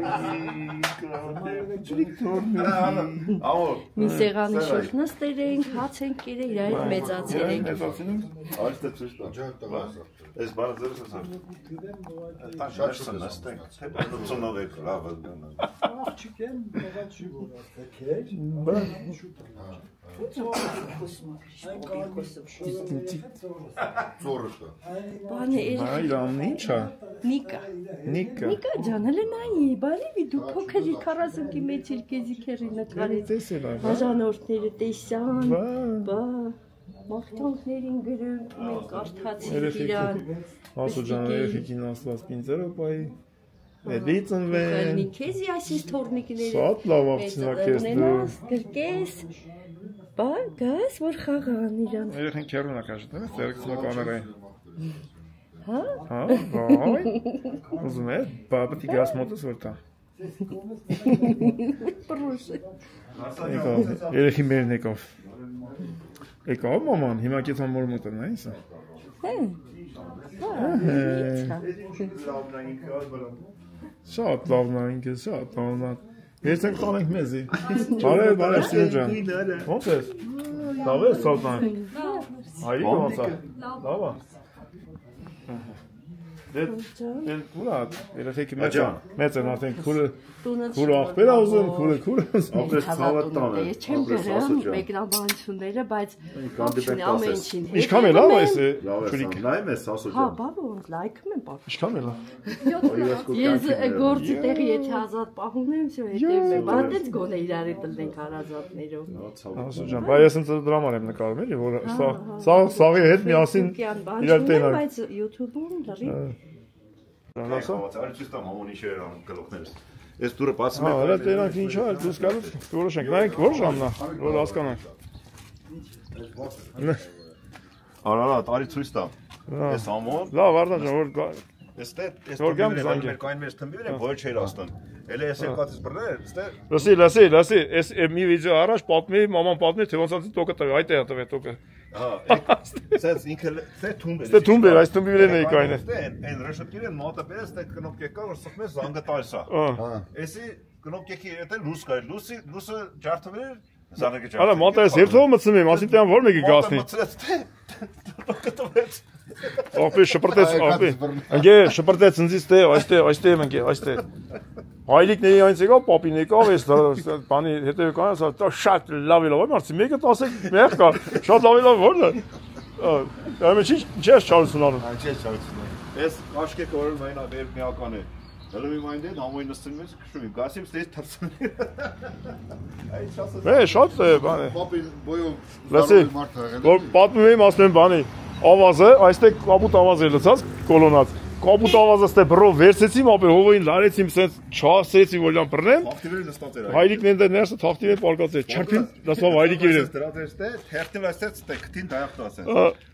Մի սեղանի շուրջ նստել ենք, հաց ենք կերել, իրար հետ մեծացել ենք։ Այստեղ ցույց տա։ Ջան տղասա։ Այս բանը ձերս է։ Շատ նստենք, թե բանությունով եք լավ գնա։ Աղջիկ են, ողա չի որ ասել։ Ծորը։ Բանը Այլան ի՞նչ է։ Նիկա։ Նիկա։ Նիկա ջան, հələ նայի, բարի դու փոքր 40 կիլոմետր քեզի քերի նկարեց։ Տեսել է։ Հազանորդները տեսան։ Բա մախտանքներին գրում, մենք կարդացինք իրան։ Ասու ջան, երեխեքին ասված պինցերոպայի։ Էդի ծնվել։ Քանի քեզի այսիս թորնիկները։ Շատ լավ աղջինակ ես դու։ Գրկես։ Բա գաս որ խաղան իրան։ Երեխեն քերունա կաշտել, ծերքսնա կամերային։ Հա։ Հա, վայ։ Ուզում է, բաբտի գաս մոտս որ տա։ Պրոշը։ Եկավ, երեխի մերն եկավ։ Եկավ մաման, հիմա կեթան մոր մոտը նայիս։ Հա։ Շատ լավն է ինքը, շատ լավն է։ Ես ենք տանենք մեզի։ Բարև, Սիրուն ջան։ Ոնց ես։ Լավ ես, սալտան։ Հայրիկ ոնց է։ Լավ է։ Դե կուրա, երեխեքի մեծ են արդեն քուրը աղբեր է ուզում, քուրը Ապրես ցավը տան է։ Ես չեմ գրում մեկնաբանությունները, բայց ամեն ինչին։ Ինչքան է լավ այս Չուրիկ։ Նայում ես ասո Հա, ջան։ բաբա ոնց լայքում են պապ։ Ինչքան է լավ։ Ես գործի տեղի եթե ազատ պահում եմ, շո հետևում եմ, բանտեց գոնե իրար հետ տնենք հարազատներով։ Ասու ջան, բայց ես ինձ դրա համար եմ նկարում էլի, որ սաղի հետ միասին իրար տենակ։ Բայց YouTube-ում լրի։ Ասա։ Արիստամ համոնի շեր գլուխներս։ Այս դուրը բացում Հա, հələ տենակ ինչ է, դուս գալուց որոշենք, նայենք որ ժամն է, որ հասկանանք։ Արարատ, արի ցույց տա։ Էս ամոն։ Լավ, Արտան ջան, որ Որ գամ զանգել կային մեջ թմբիվել են, ոչ չէր աստան։ Էլի էս եկածից բռներ, ստե։ Լսի, էս մի վիդեո առաջ պատմի, մաման պատմի, թե ոնց անցի տոկը տվի, այդ է տվի տոկը։ Սենց ինքը ստե թումբեր։ Ստե թումբեր, այս թումբիվերն էի կային։ Ստե այն ռեշոտկիրեն մոտը բերես, ստե կնոպկե կա, որ սխմես զանգը տալսա։ Էսի կնոպկեքի եթե լուս կար, լուսը ջարդվել զանգը ջարդվել։ Արա մոտը էս երթով մտցնեմ, ասի տան որ մեկի գասնի։ Ախպի շպրտեց, ախպի։ Անգե շպրտեց ինձից տե, այստեղ մենք այստեղ։ Հայլիկների այնց եկավ, պապին եկավ, էս բանի հետևի կանա, դա շատ լավ է, մարդի մեկը 10 մեղ կա, շատ լավ է, որն է։ Դա չի չարություն անում։ Չի չարություն անում։ Էս աշկեքը որ մայնա բեր միական է։ Հələ իմ այնտեղ համոյն նստում ես քշում եմ, գասիմ ստեյս թրցնի։ Այ չասես։ Շատ բան է։ Պապին բոյով լսի, որ պատմում եմ ասում եմ բանի, ավազը, այստեղ կապուտ ավազ է լցած, կոլոնած։ Կապուտ ավազը ստե բրով վերցեցի, ապա հովին լարեցի, սենց չհասեցի որ լան բռնեմ։ Թախտիվերը նստած էր։ Հայրիկն են ներսը թախտիվը պարկած էր։ Չրփին, դասով հայրիկի վրա։ Դրած էր ստե, թերթին այստեղ ստե քթին դայախ տասեն։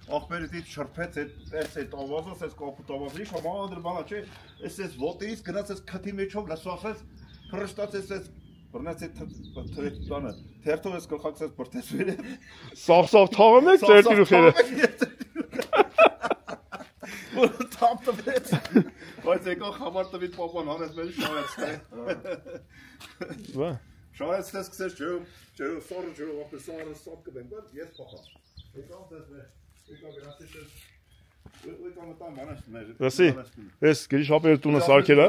Ախպերից չրփեց այդ ավազը, այս կապուտ ավազի, շամադրը բանա չէ, այս ոտից գնաց այս քթի մեջով լսվախեց, փրշտացեց այս բռնեց այդ բանը, թերթով այս գլխակցած բրտես վեր։ Սաղ թաղում եք ծեր տիրուխերը։ Տապ տվեց, բայց եկա խամար տվիտ պապան հանեց մեր շարեցտե։ Շարեցտե սկսեց սորը ապե սորը սոպ կբեն, բայց ես պապա։ Լսի, ես գրիշապերը տունը սարքել է,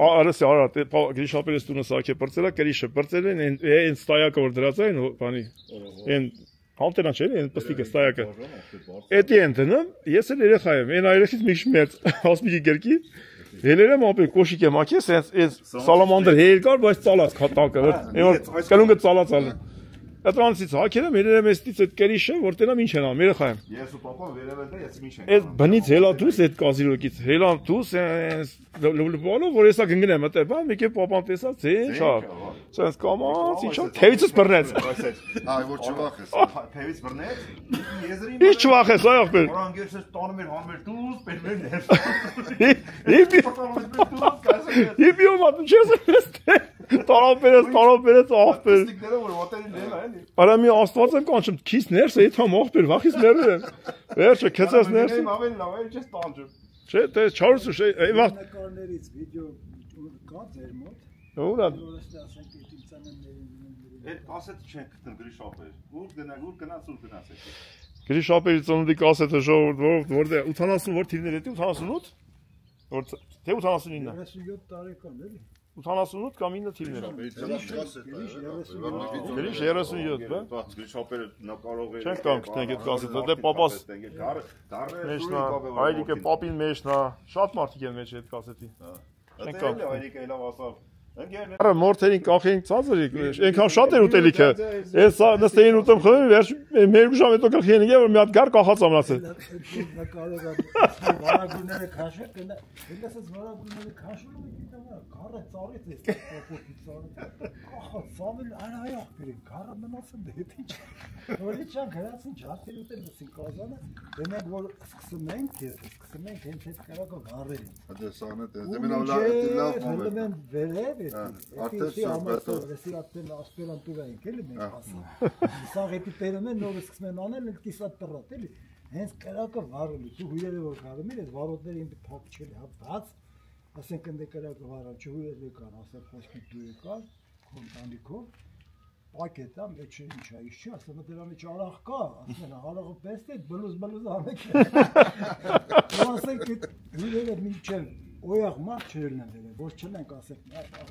արասի արատ, գրիշապերը տունը սարքել պրծել է, գրիշը պրծել են, են ստայակը որ դրած է, են Հալտերան չէ, են պստիկը ստայակը։ Էդի են դնում, ես էլ երեխա եմ, են այրեքից մի շմերց, հասմիկի գերկի, հելեր եմ ապի կոշիկ եմ ակի, սենց սալամանդր հել կար, բայց ծալած կատակը, կնունգը ծալած ալն։ Էտրանցից հակել եմ, հելեր եմ էստից էդ կերիշը, որ տենամ ինչ են ամ, երեխա եմ։ Ես ու պապան վերևել դե, ես ինչ են։ Էդ բնից հելա դուս էդ կազիրոկից, հելա դուս լուլուբալով, որ եսա կնգնեմ, էտե բան, մի կե պապան տեսած, ինչ ա, սենց կամած, ինչ ա, թևիցս բռնեց։ Այ, որ չվախես։ Թևից բռնեց, եզրին Ինչ չվախես, այ ախպեր։ Որ անգերս ես տանում էր համեր դուս, պերմեր Իպի ոմատ, չես ես թե, տարապերես, ախպեր։ Արա մի աստված եմ կանչում, քիս ներս է, իտ համ ախպեր, վախիս ներր եմ։ Վերջը, կեցես ներս եմ։ Չէ, տես չարուսու շե, այ վաղ։ Նկարներից վիդեո կա ձեր մոտ։ Ուրա։ Այդ կասետը չենք գտնում գրիշապեր։ Ուր գնաց եք։ Գրիշապերի ծնունդի կասետը ժողովուրդ, որտե 80 որ թիվներ է, 88։ Թե 89-ը։ 37 տարեկան էլի։ 88 կամ 9 թիվներ։ Գրիշ 37, բա։ Գրիշապերը նկարող է։ Չենք կամ գտնենք այդ կասետը, դե պապաս։ Մեջնա, հայրիկը պապին մեջնա, շատ մարդիկ են մեջ այդ կասետի։ Չենք կամ։ Հայրիկը էլավ ասավ։ Արա մորթերին կախեին ծածրիկ, այնքան շատ էր ուտելիքը։ Ես նստեին ուտեմ խմեմ, վերջ մեր ժամ հետո գլխին եկավ որ մի հատ գար կախած ամրացել։ Վարագույրները քաշել, այնտեղից վարագույրները քաշում են, գարը ծառից է, պոպոտի ծառը։ Կախած ծամել այ ախպերին, գարը մնացել դե ինչ։ Որի չան գրացին ջարդել ուտել լսին կազանը, դեմեք որ սկսում ենք հենց այդ կարակը գարերին։ Դե սանը դեմին լավ Արդեն սիրատեն ասպերան տուր ենք էլի մենք ասում։ Սաղ էպի տերում են նորը սկսում են անել էլ կիսատ տրատ էլի։ Հենց կրակը վարելի, դու հյուրերը որ կարում էր, այդ վարոտները ինքը փակ չելի հա բաց, ասենք ընդ կրակը վարան, չհյուրերը կան, ասենք խոսքի դու եկար, կոնտանիքով, պակետա, մեջ ինչա, ինչ չի, ասեմ դրա մեջ արաղ կա, ասեն արաղը պեստ է, բլուզ անեք։ Ասենք հյուրերը մինչև Oyaq mağ çevirlen dedi. Boş çelen kasıp.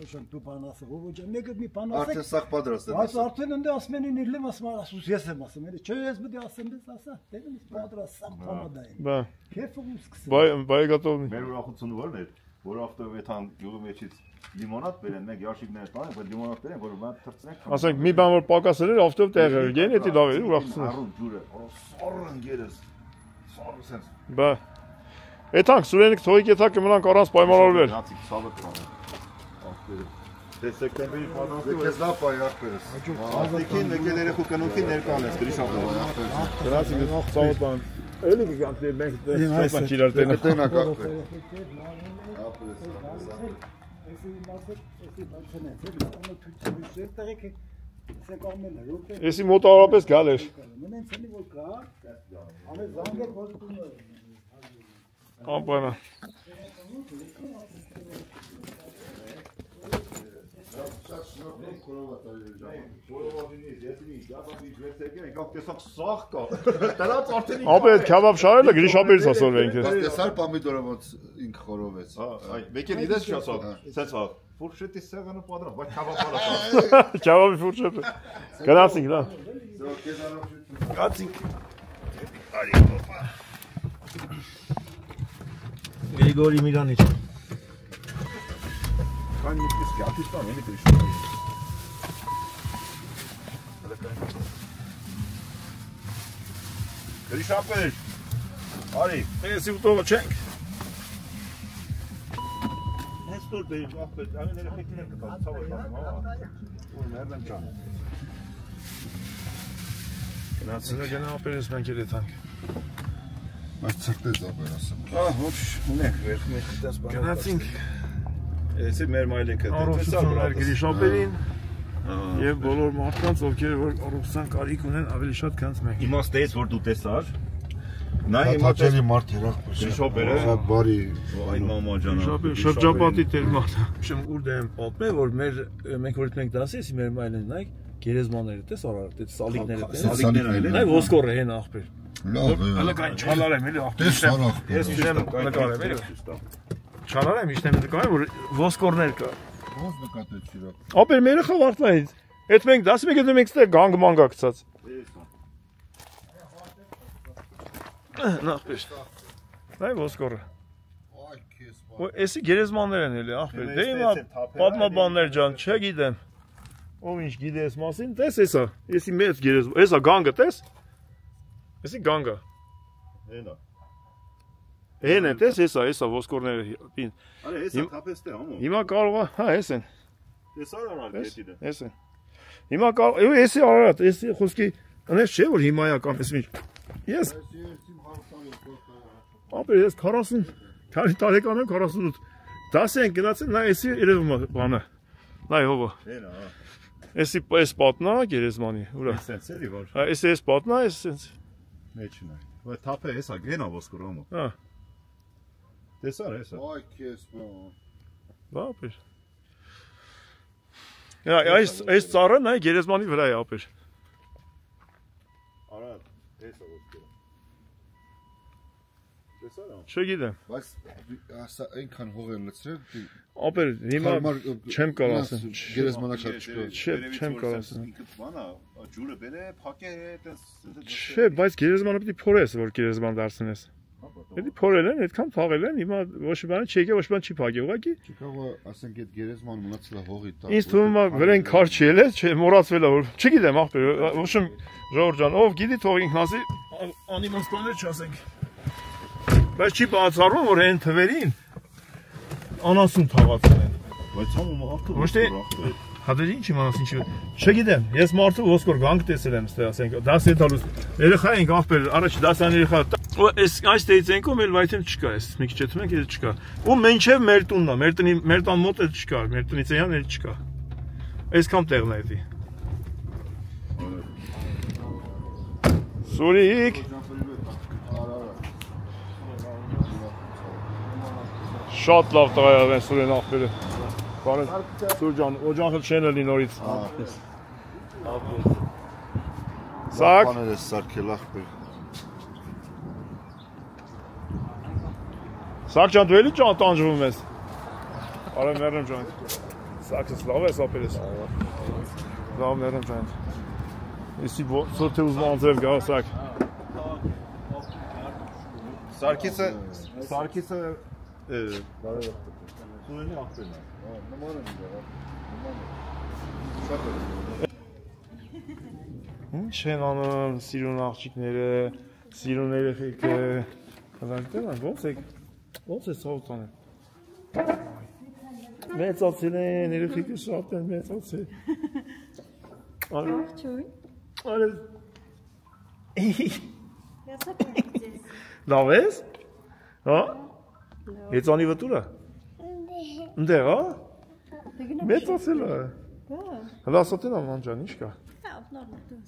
Akşam tu panası. O hocam ne gibi panası? Artık sak padras dedi. Artık artık önde asmenin irli masma susiyese masma. Çöz mü diye asmende sasa. Dedim padras sak pamadayım. Ba. Kefimiz kısa. Bay готов. Մեր ուրախությունը ո՞րն էր, որ ավտո այդան գյուղի մեջից լիմոնադ բերեն, մեկ յաշիկներ տան, որ լիմոնադ բերեն, որ մատ թրծնենք։ Ասենք մի բան որ պակասել էր, ավտով տեղը գեն, էդի լավ էր, ուրախություն։ Առու ջուրը, սորն գերս։ Սորը sense։ Բա Էթանք սուրենիք թողիկ եթակ կմնանք առանց պայմանավորվել։ Սեպտեմբերի պատրաստի Քեզ լավ բայ ախպերս։ Աղջիկին եկել երեխու կնոքին ներկան ես գրիշապը։ Դրանց ինձ ծավալ բան։ Էլի կգանք մենք տեսնենք իրար տենը։ Տենակ ախպեր։ Էսի մոտավորապես գալ էր։ Ամպանա։ Ապետ քյաբաբ շարելը գրիշապերից ասոր ենք։ Տեսար պամիդորը ոնց ինք խորովեց։ Մեկին իդես չի ասած։ Սենց հա։ Ֆուրշետի սեղանը պատրաստ, բայց քյաբաբ Քյաբաբի ֆուրշետը։ Գնացինք լա։ Գացինք։ Գրիգորի Միրանիչ։ Քան միտքից գաթից տան, էլի գրիշապը։ Գրիշապեր, արի, Էսի ուտովը չենք։ հենց տուր բերիք, աղպետ, ամեն երեխեքին եմ կտալ, ցավը տանում, որ մերն եմ ճան։ Գնացինը գնա ապերես մենք էլ եթանք։ Այս ծրտեց ապեր ասեմ։ Ոչ, ունենք վերխմեջ դիտած բան։ Գնացինք։ Էսի մեր մայլենքը Առողջություն մեր գրիշապերին եւ բոլոր մարդկանց, ովքեր որ առողջության կարիք ունեն ավելի շատ քան մենք։ Իմաստեից որ դու տեսար։ Նա Հաճելի մարդ էր ախպեր։ Գրիշապերը։ Բարի։ Այ մամա ջան։ Շրջապատի տեր մարդ։ Շեմ ուր դեմ պատմե որ մենք որ մենք դասի, մեր մայլեն նայք գերեզմանները տես արարտ, այդ սալիկները տես։ Սալիկները այլ են։ Նայ ոսկորը հեն ախպեր։ Լավ է։ Հələ կային չալարեմ էլի ախպեր։ Տես սար ախպեր։ Ես ուզեմ նկարեմ էլի։ Չալարեմ իշտեմ նկարեմ որ ոսկորներ կա։ Ոնց նկատեց իրա։ Ապեր մեր խավարտվայից։ Այդ մենք դասի մենք դու մենք ստե գանգ մանգա գցած։ Նախբեր։ Նայ ոսկորը։ Այ քեզ։ Ու էսի գերեզմաններ են էլի ախպեր։ Դե հիմա պատմաբաններ ջան, չգիտեմ։ Ով ինչ գիտի այս մասին, տես էսա։ Էսի մեծ գերեզման, էսա գանգը տես։ Էսի գանգը։ Հենա։ Հեն է, տես էսա ոսկորները պին։ Արա հեսա թափեստ է համո։ Հիմա կարող է, հա, էս են։ Տեսար արալ դետիդը։ Էս են։ Հիմա կարող, էսի արարատ, էսի խոսքի, անես չէ որ հիմայա կամ էս ինչ։ Ես ապեր ես 40 տարեկան եմ 48 10 են գնացել նա էսի երևում է բանը նայ հովը Հենա հա էսի էս պատնա գերեզմանի ուրա Սենց էլի որ հա էս պատնա էս սենց մեջն է Ոայ թափը հեսա գենա ոսկոր համո հա Տեսար հեսա Այ քեզ ապեր Հա այս ծառը նայ գերեզմանի վրա է ապեր Արա հեսա ոսկոր Չգիտեմ Բայց ասա այնքան հող են լցրել ապեր հիմա չեմ կարող ասեմ գերեզմանակար չկա չեմ կարող ասեմ ինքը բանա ջուրը բերե փակե տես Չէ բայց գերեզմանը պիտի փորես որ գերեզման դարձնես Էդի փորել են այդքան թաղել են հիմա ոչ մի բան չի եկել ոչ մի բան չի փակել ուղղակի Չկա ասենք այդ գերեզման մնացել է հողի տակ Ինձ թվում է վրեն քարչել է չէ մոռացվել է որ չգիտեմ ախպեր ոչմ Ժորժ ջան ով գիտի թող ինքն ասի անիմաստներ չասենք Բայց չի բացառում որ այն թվերին անասուն թաղացել են Բայց համո ախտու Ոչ թե հադեր ինչ իմանաս ինչի Չգիտեմ ես մարդու ոսկոր գանք տեսել եմ ստե ասենք դաս եթալուս երեխա ենք ախպեր առաջ դասան երեխա այս տեից ենքով էլ վայթեմ չկա էս մի քիչ հետո մենք էլ չկա ու մենչև մեր տունն է մեր տան մոտ էլ չկա մեր տնից էյան էլ չկա այսքան տեղն է էդի Սուրիկ Շատ լավ տղա եղեն Սուրեն ախպերը Բարև Սուր ջան օջանքը չեն էլի նորից Սակ Բաներ ես սարքել ախպեր Սակ ջան դու էլի ջան տանջվում ես Արև մերեմ ջան Սակս լավ ես ապերես Լավ մերեմ ջան Եսի սոր թե ուզում անձրև գա սակ Սարքիսը Սուրենի ախպերն է Նման են Ինչ են անում սիրուն աղջիկները Սիրուն երեխեքը Հլանքտեն ոնց է սաղուտ անեմ Մեծացել են, երեխեքը շատ են մեծացել։ Ողջույն։ Արել։ Լավ ես։ Հա։ Մեծանի վտուրա։ Ընդեղ, հա։ Մեծացել է։ Հələ ասատեն աման ջան, ինչ կա։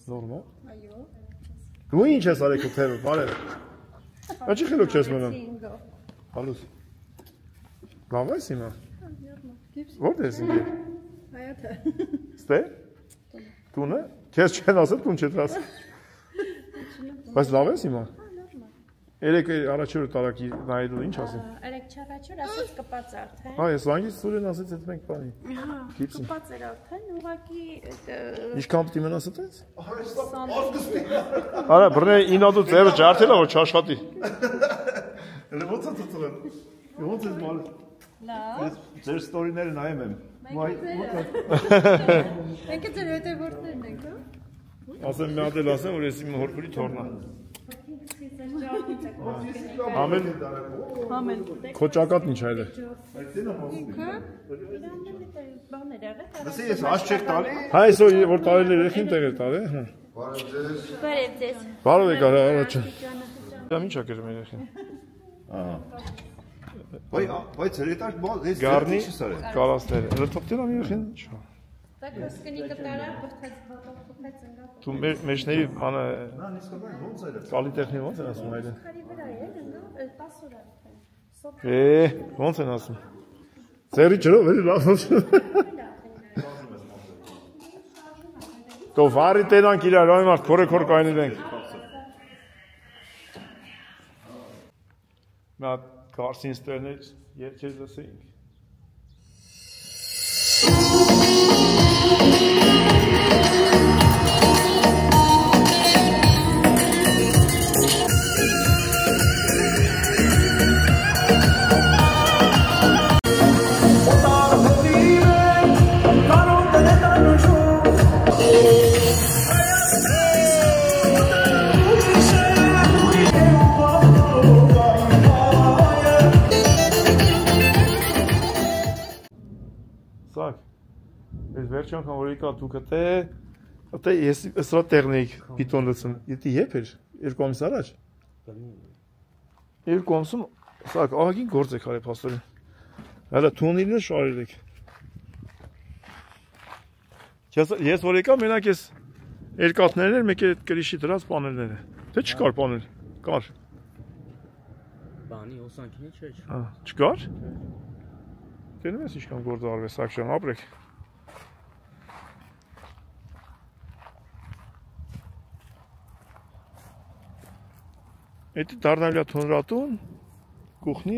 Նորմալ։ Այո։ Դու ինչ ես արել քո թևը, բարև։ Աչի խելոք չես մնում։ Հալուս։ Լավ ես հիմա։ Որտե՞ղ ես ինքը։ Հայաթը։ Ստե։ Տունը։ Քեզ չեն ասել տուն չես ասել։ Բայց լավ ես հիմա։ Երեք առաջորդ տարակի նայելու ինչ ասին։ Երեք չառաջոր ասած կպած արդեն։ Հա, ես լանգից սուրեն ասեց այդ մենք բանի։ Հա, կպած էր արդեն, ուղղակի Ինչքան պիտի մնաս այդպես։ Արա, բռնե ինադու ձերը ջարդել է որ չաշխատի։ Elə ո՞նց է ծծել։ Ո՞նց է մալ։ լավ։ Ձեր ստորիները նայում եմ։ Մենք ձեր հետևորդներն ենք, հա։ Ասեմ մի հատ էլ ասեմ որ ես իմ հորպուրի թորնա։ Համել Քո ճակատն ինչ այլ է։ Ինքը բաներ եղել։ Ասի ես աս չեք տալի։ Հա այսօր որ տարել երեխին տեղ է տալի, հա։ Բարև ձեզ։ Բարով եք առաջը։ Դա ինչ ակեր երեխին։ Ահա։ Բայց հրետակ բալ ես Գառնի կարասները։ Elə թողտել եմ երեխին ինչ։ Դա կսկնի կտարա, բխեց բխեց ընկա։ Դու մեջների բանը կալի տեխնի ո՞նց են ասում այլեն։ Քարի վրա է, ընկա 10 օր արդեն։ Ոնց են ասում։ Ձերի ջրով էլի լավ։ Դու վարի տենանք իրար, այ մարդ քորե կայնենք։ Նա կարսին ստերներ երկեր լսեինք։ Վերջան կամ որ եկա դու կտե ես սրա տեխնիկ պիտոն լցն դի եփ էր երկու ամիս առաջ երկու ամսում սա ահագին գործ եք արել փաստորեն հələ թունիլը շարել եք ես որ եկա մենակ ես երկաթներն էր մեկ է կրիշի դրած պանելները թե չկար պանել կար բանի հոսանքին չէ չկար դերում ես ինչքան գործ արվես ակշան ապրեք Это դառնալի թոնրատուն, կուխնի։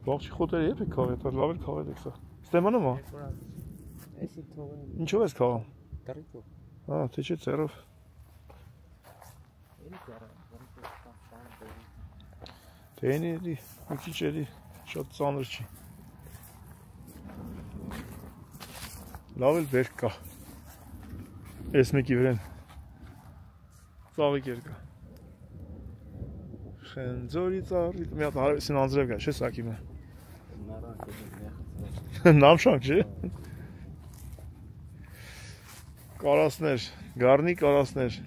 Բաղջի խոտերը եփ եք քաղել, դա լավ էլ քաղել եք սա։ Ստեմանո՞մ է։ Ինչով ես քաղում։ Դարիքով։ Հա, թե չէ ծերով։ Տենի, մի քիչ էլի շատ ծանր չի։ Լավ էլ վեր կա։ Էս մեկի վրան։ Ծաղիկ երկա Շենձորի ծաղրի մի հատ հարավեսին անձրև գա, չէ սակի մը նամշանք չէ կարասներ, գառնի կարասներ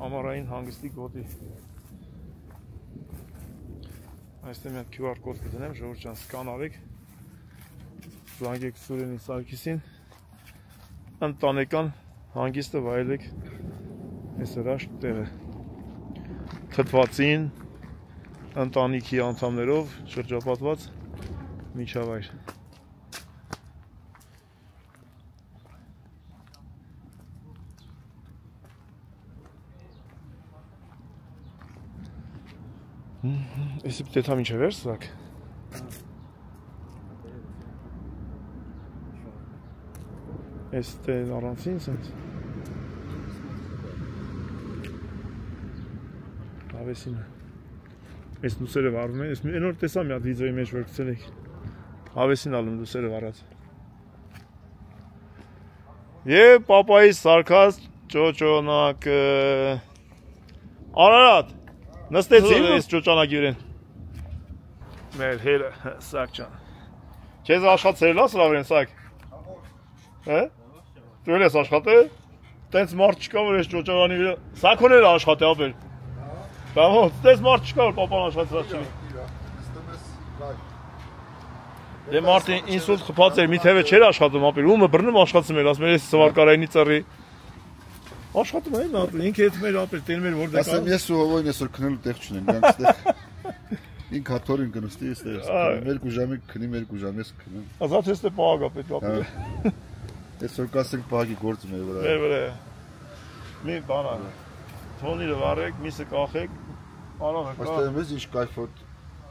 ամառային հանգստի գոտի այստեղ մի հատ QR կոդ կդնեմ, ժողովուրդ ջան սկան արեք զանգեք Սուրենի Սարգիսին ընտանեկան հանգիստը վայելեք այս հրաշք տեղը թթվածին ընտանիքի անդամներով շրջապատված միջավայր Էսի պիտի թամ ինչ է վեր սակ Este առանցին սենց Ավեսինը Ես դուսերը վարվում են, ես նոր տեսա մի հատ վիդեոյի մեջ որ գցել եք Ավեսին ալում դուսերը վարած Եվ պապայի սարքած ճոճոնակը Արարատ Նստեցի այս ճոճանագիրեն։ Մեր հերը սակ ջան։ Քեզ աշխատել ես լավեն սակ։ Հա։ Դու ես աշխատել։ Տենց մարդ չկա որ այս ճոճարանի վրա սակոն էլ աշխատի ապել։ Բավոց, տես մարդ չկա որ պապան աշխատած չի։ Դե մարդը ինսուլտ խփած էր, մի թևը չէր աշխատում ապել, ումը բռնում աշխատում էր, ասում էր ես սվարկարայինի ծռի։ Աշխատում էր նա, ինքը հետ մեր ապել, տենում էր որտեղ կա։ Ասեմ ես ու հովոյն այսօր քնելու տեղ չունենք, գանք ստեղ։ Ինք հաթորին կնստի այստեղ, 2 ժամի քնիմ, 2 ժամ ես քնեմ։ Ազատ ես դե պահակ ապել ապել։ Այսօր կասենք պահակի գործը մեր վրա։ Մեր վրա։ Մի բան ա։ Թոնիրը վարեք, միսը կախեք, արավ եք։ Աստեղ մեզ ինչ կայֆոտ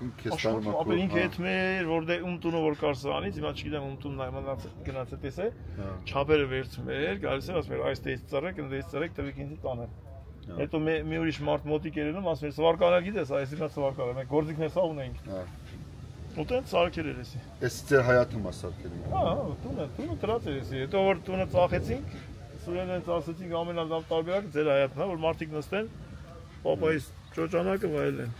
ինք ես տանում ակով։ Ապել ինքը հետ մեր, որտեղ ում տունը որ կար սրանից, հիմա չգիտեմ ում տունն գնաց է տեսե, չափերը վերցում էր, գալիս էր ասում էր այս տես ծռեք, ընդես ծռեք, տվեք ինձ տանը։ Հետո մի ուրիշ մարդ մոտիկ երենում, ասում էր սվարկանել գիտես, այս հիմա սվարկանել, մենք գործիքն էսա ունենք։ Ու տենց սարքեր էր էսի։ Էս ձեր հայաթում է սարքեր։ Հա, տունը տրած էր էսի։ Հետո որ տունը ծախեցինք, Սուրենից ասեցինք ամենալավ տարբերակը ձեր հայաթն է, որ մարդիկ նստեն, պապայիս ճոճանակը վայելեն։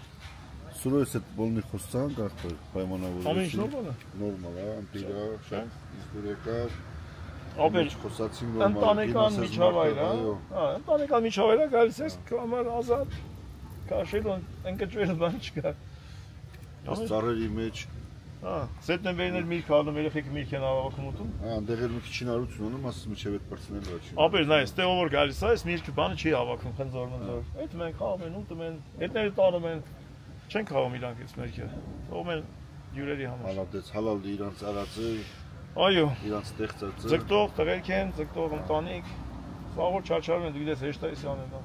Սուրոյս այդ բոլնի խոսցանք ախտոր, պայմանավորություն։ Ամեն ինչ նորմալ է։ Նորմալ է, ամպիրա, շատ իսկուրեկա։ Ապեր խոսացին նորմալ։ ընտանեկան միջավայր, հա։ Հա, ընտանեկան միջավայր է, գալիս ես կամար ազատ։ Քաշել ընկճվել բան չկա։ Ծառերի մեջ։ Հա, սեպտեմբերին էլ միրգ անում, երեխեքը միրգ են ավաղում ուտում։ Հա, այնտեղ էլ մի քիչ հնարություն ունեմ, ասում միջև այդ բրցնել ոչ։ Ապեր նայ, ստեղ որ գալիս է, այս միրգը բանը չի ավաղում, խնձոր։ Այդ մենք խաղում են, ուտում են, հետները տանում են։ Չեն խաղում իրանք այս մերկը, ով են յուրերի համար։ Հալադեց, հալալդի իրանց արածը, այո, իրանց ստեղծածը։ Ձգտող տղերք են, ձգտող ընտանիք, սա որ չարչարում են, դու գիտես հեշտ է անեն դա։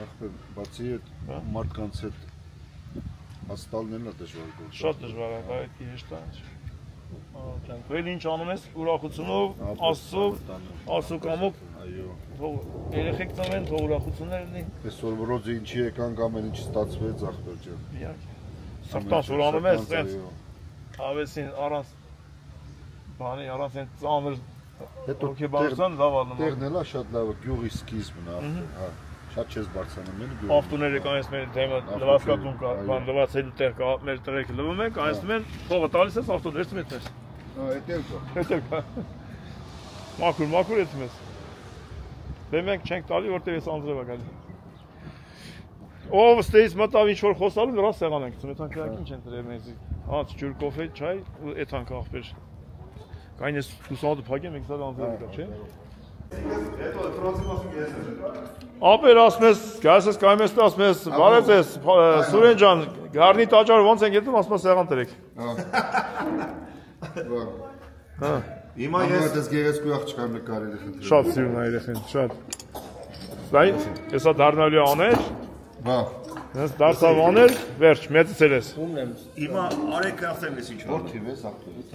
Ախպեր, բացի այդ մարդկանց հետ հաստալն էլ է դժվար գործ։ Շատ դժվար է, դա այդքի հեշտ է։ Դու էլ ինչ անում ես ուրախությունով, Աստծո կամոք երեխեք ծնվեն, թող ուրախություններ լինի։ Այսօր ռոզը ինչի եկանք ամեն ինչ ստացվեց ախպեր ջան։ Սրտանց որ անում ես, տենց ավեսին առանց բանի, առանց են ծանր հոգեբանության լավ անում։ Տեղն էլ է շատ լավ, գյուղի սկիզբն է, հա։ Շատ չես բարձանում են գյուղը։ Ավտոները կանես մեր թեմը լվացկատուն կա, բան լվացելու տեղ կա, մեր տղերքը լվում են, կանեսում են, փողը տալիս ես ավտոն վերցում ես մեզ։ Հա, էտել կա։ Էտել կա։ Մաքուր էցում ես։ Դե մենք չենք տալի, որտեղ ես անձրև է գալի։ Ով ստեից մտավ ինչ որ խոսալու, նրա սեղան ենք գցում, էթան քրակ ինչ են դրել մեզի։ Հաց, ջուր, կոֆե, չայ ու էթան կախվեր։ Կային ես հուսանոթը փակեմ, մենք սա անձրև կա, չէ՞։ Հետո ֆրանսի մասում ես ես։ Ապեր ասում ես, գալիս ես կայում ես ասում ես, բարև ձեզ, Սուրեն ջան, գառնի տաճար ոնց ենք եթում, ասում ես սեղան տրեք։ Հա։ Հիմա ես գեղեցկու աղջկան նկարել եմ։ Շատ սիրուն է երեխեն, շատ։ Դա հեսա դառնալու աներ։ Բա։ Հենց դարձավ աներ, վերջ, մեծացել ես։ Հիմա արեք ասեմ ես ինչ։ Որ թիվ ես աղջիկ։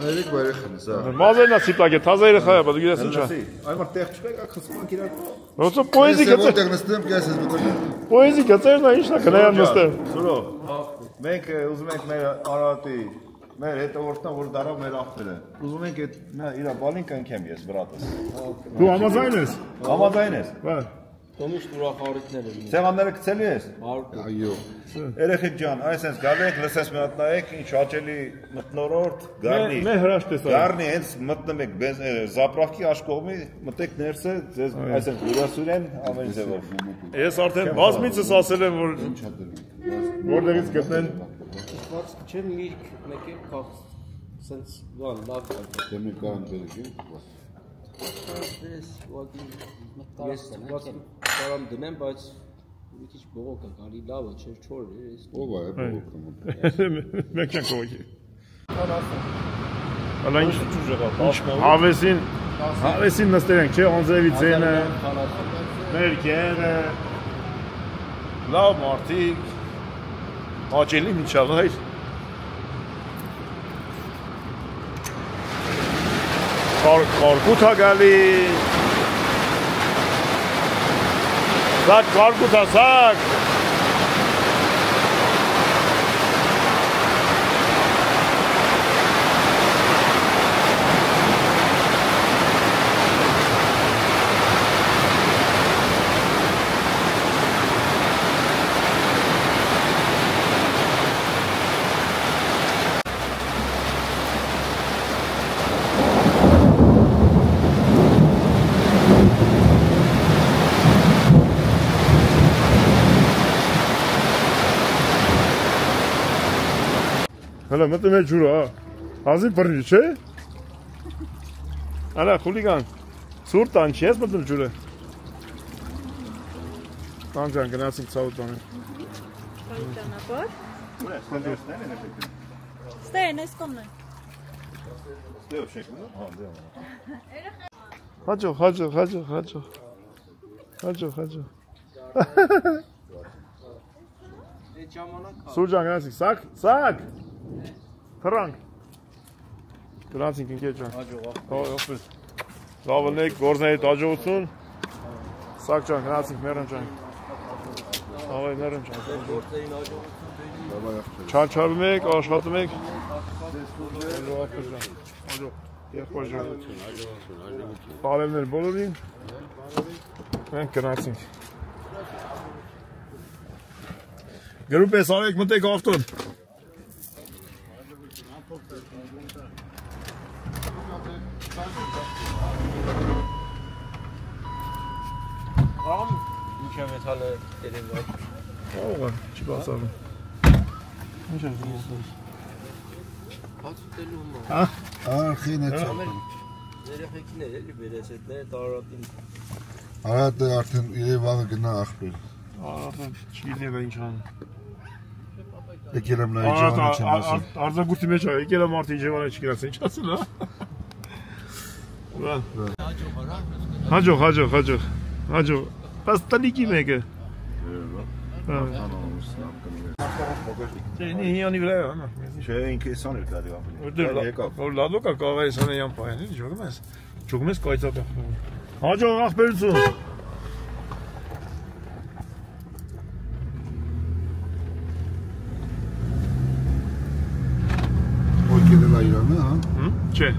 Այրեք բարեխն ես, հա։ Մազերնա սիպլակե, թազա երեխա է, բա դու գիտես ինչա։ Այմար տեղ չկա, խսման իրար։ Ոնց պոեզի գծեր։ Որտեղ նստեմ, կես ես դուք։ Պոեզի գծերն է, ինչն է քնայան նստել։ Սուրո, մենք ուզում ենք մեր Արարատի մեր հետևորդն որ դարավ մեր աղբերը։ Ուզում ենք այդ իր բալին կնքեմ ես բրատս։ Դու համաձայն ես։ Համաձայն ես։ Բա։ Տոմիշ ուրախարիքներ են։ Սեղանները գցելի ես։ Այո։ Երեխեք ջան, այս հենց գալեք, լսես մի հատ նայեք, ինչ հաճելի մտնորորդ, գառնի։ Մեր հրաշ տեսա։ Գառնի հենց մտնում եք զապրակի աշկողմի, մտեք ներսը, ձեզ այս հենց յուրասուրեն ամեն ձևով։ Ես արդեն բազմիցս ասել եմ, որ որտեղից գտնեն Բայց չէ միրգ մեկ է կախ սենց բան լավ դեմի կան բերգին։ Ես կարամ դնեմ, բայց մի քիչ բողոք է գալի լավ է, չէ չոր է ես։ Ով է բողոքը։ Մենք չենք բողոքի։ Հələ ինչ ճուժ եղավ, հավեսին նստել ենք, չէ, անձրևի ձենը, մեր գերը, լավ մարդիկ, հաճելի միջավայր։ Կարկուտ է գալի, սակ կարկուտ է սակ, Հələ մտնում է ջուրը, հա։ Հազիվ բռնի, չէ։ Արա, խուլիգան։ Սուրտ տան չի ես մտնում ջուրը։ Տանջան գնացինք ցավոտ տանը։ Բարի ճանապարհ։ Ուր է, ստենդերսներ են էլի։ Ստեն, այս կողմն է։ Ստեո շեքն է։ Հա, դե։ Հաջող։ Սուրջան գնացինք, սակ։ Թրանք։ Գնացինք ընկեր ջան։ Հաջող։ Հո, լավնեք, գործների հաջողություն։ Սակ ջան, գնացինք մերն ջան։ Աղայ մերն ջան։ Գործերին հաջողություն։ Չարչարում եք, աշխատում եք։ Հաջող։ Եղբոր ջան։ Բարևներ բոլորին։ Մենք գնացինք։ Գրուպ ես արեք մտեք ավտոն։ Ամ ինչ է մեթալը դերևակ։ Կարող է, չի բացառում։ Ինչ է զգում։ Բացուտելու հիմա։ Հա, արխին է ծափ։ Երեխեքին էլի բերես այդները տարատին։ Արատը արդեն Երևանը գնա ախպեր։ Արդեն չգիտեմ ինչ անում։ Եկել եմ նայի ջանը չեմ ասել։ Արձակուրդի մեջ է, եկել եմ արդեն Ջևանը չգրաց, ինչ ասել, հա։ Հաջող։ Բայց տնիկի մեկը։ Հիանի վրա է, անա։ Չէ, ինքը էսան էր գալի ապրի։ Որ լադոկա կարող է էսան էյան պահեն, էլի ջոգում ես կայծատեղ։ Հաջող ախպերություն։ Եկել է Իրանը, հա։ Չէ։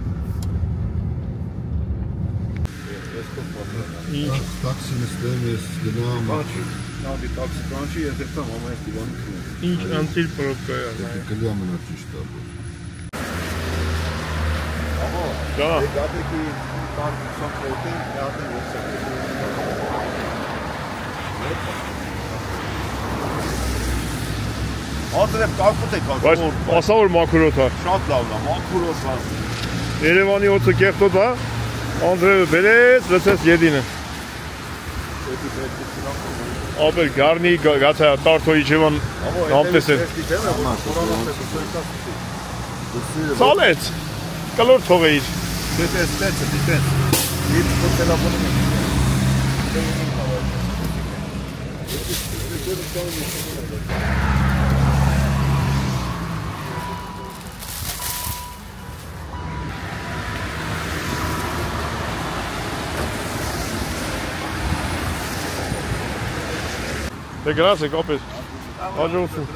Ինչ տաքսին ստեմ ես գնամ։ Նավի տաքսի կանչի ես դեպտամ ամայս դիվանի քնեմ։ Ինչ անտիլ պրոբկա է։ Գլի ամենաճիշտ է։ Ահա, դա գատեկի տան սոկոտին դատեն ես Ադրև կարկուտ է կարկուտ։ Բայց ասա որ մաքրոտ է։ Շատ լավն է, մաքրոտ է։ Երևանի օդը կեղտոտ է։ Անդրեյը բերեց, լցեց յեդինը։ Ապեր գարնի գացա տարտոյի ջևան համտեսել։ Սալեց, կլոր թողեիր։ Դետես, իր տելեֆոնը։ Դե գրասեք ապեր, հաջողություն։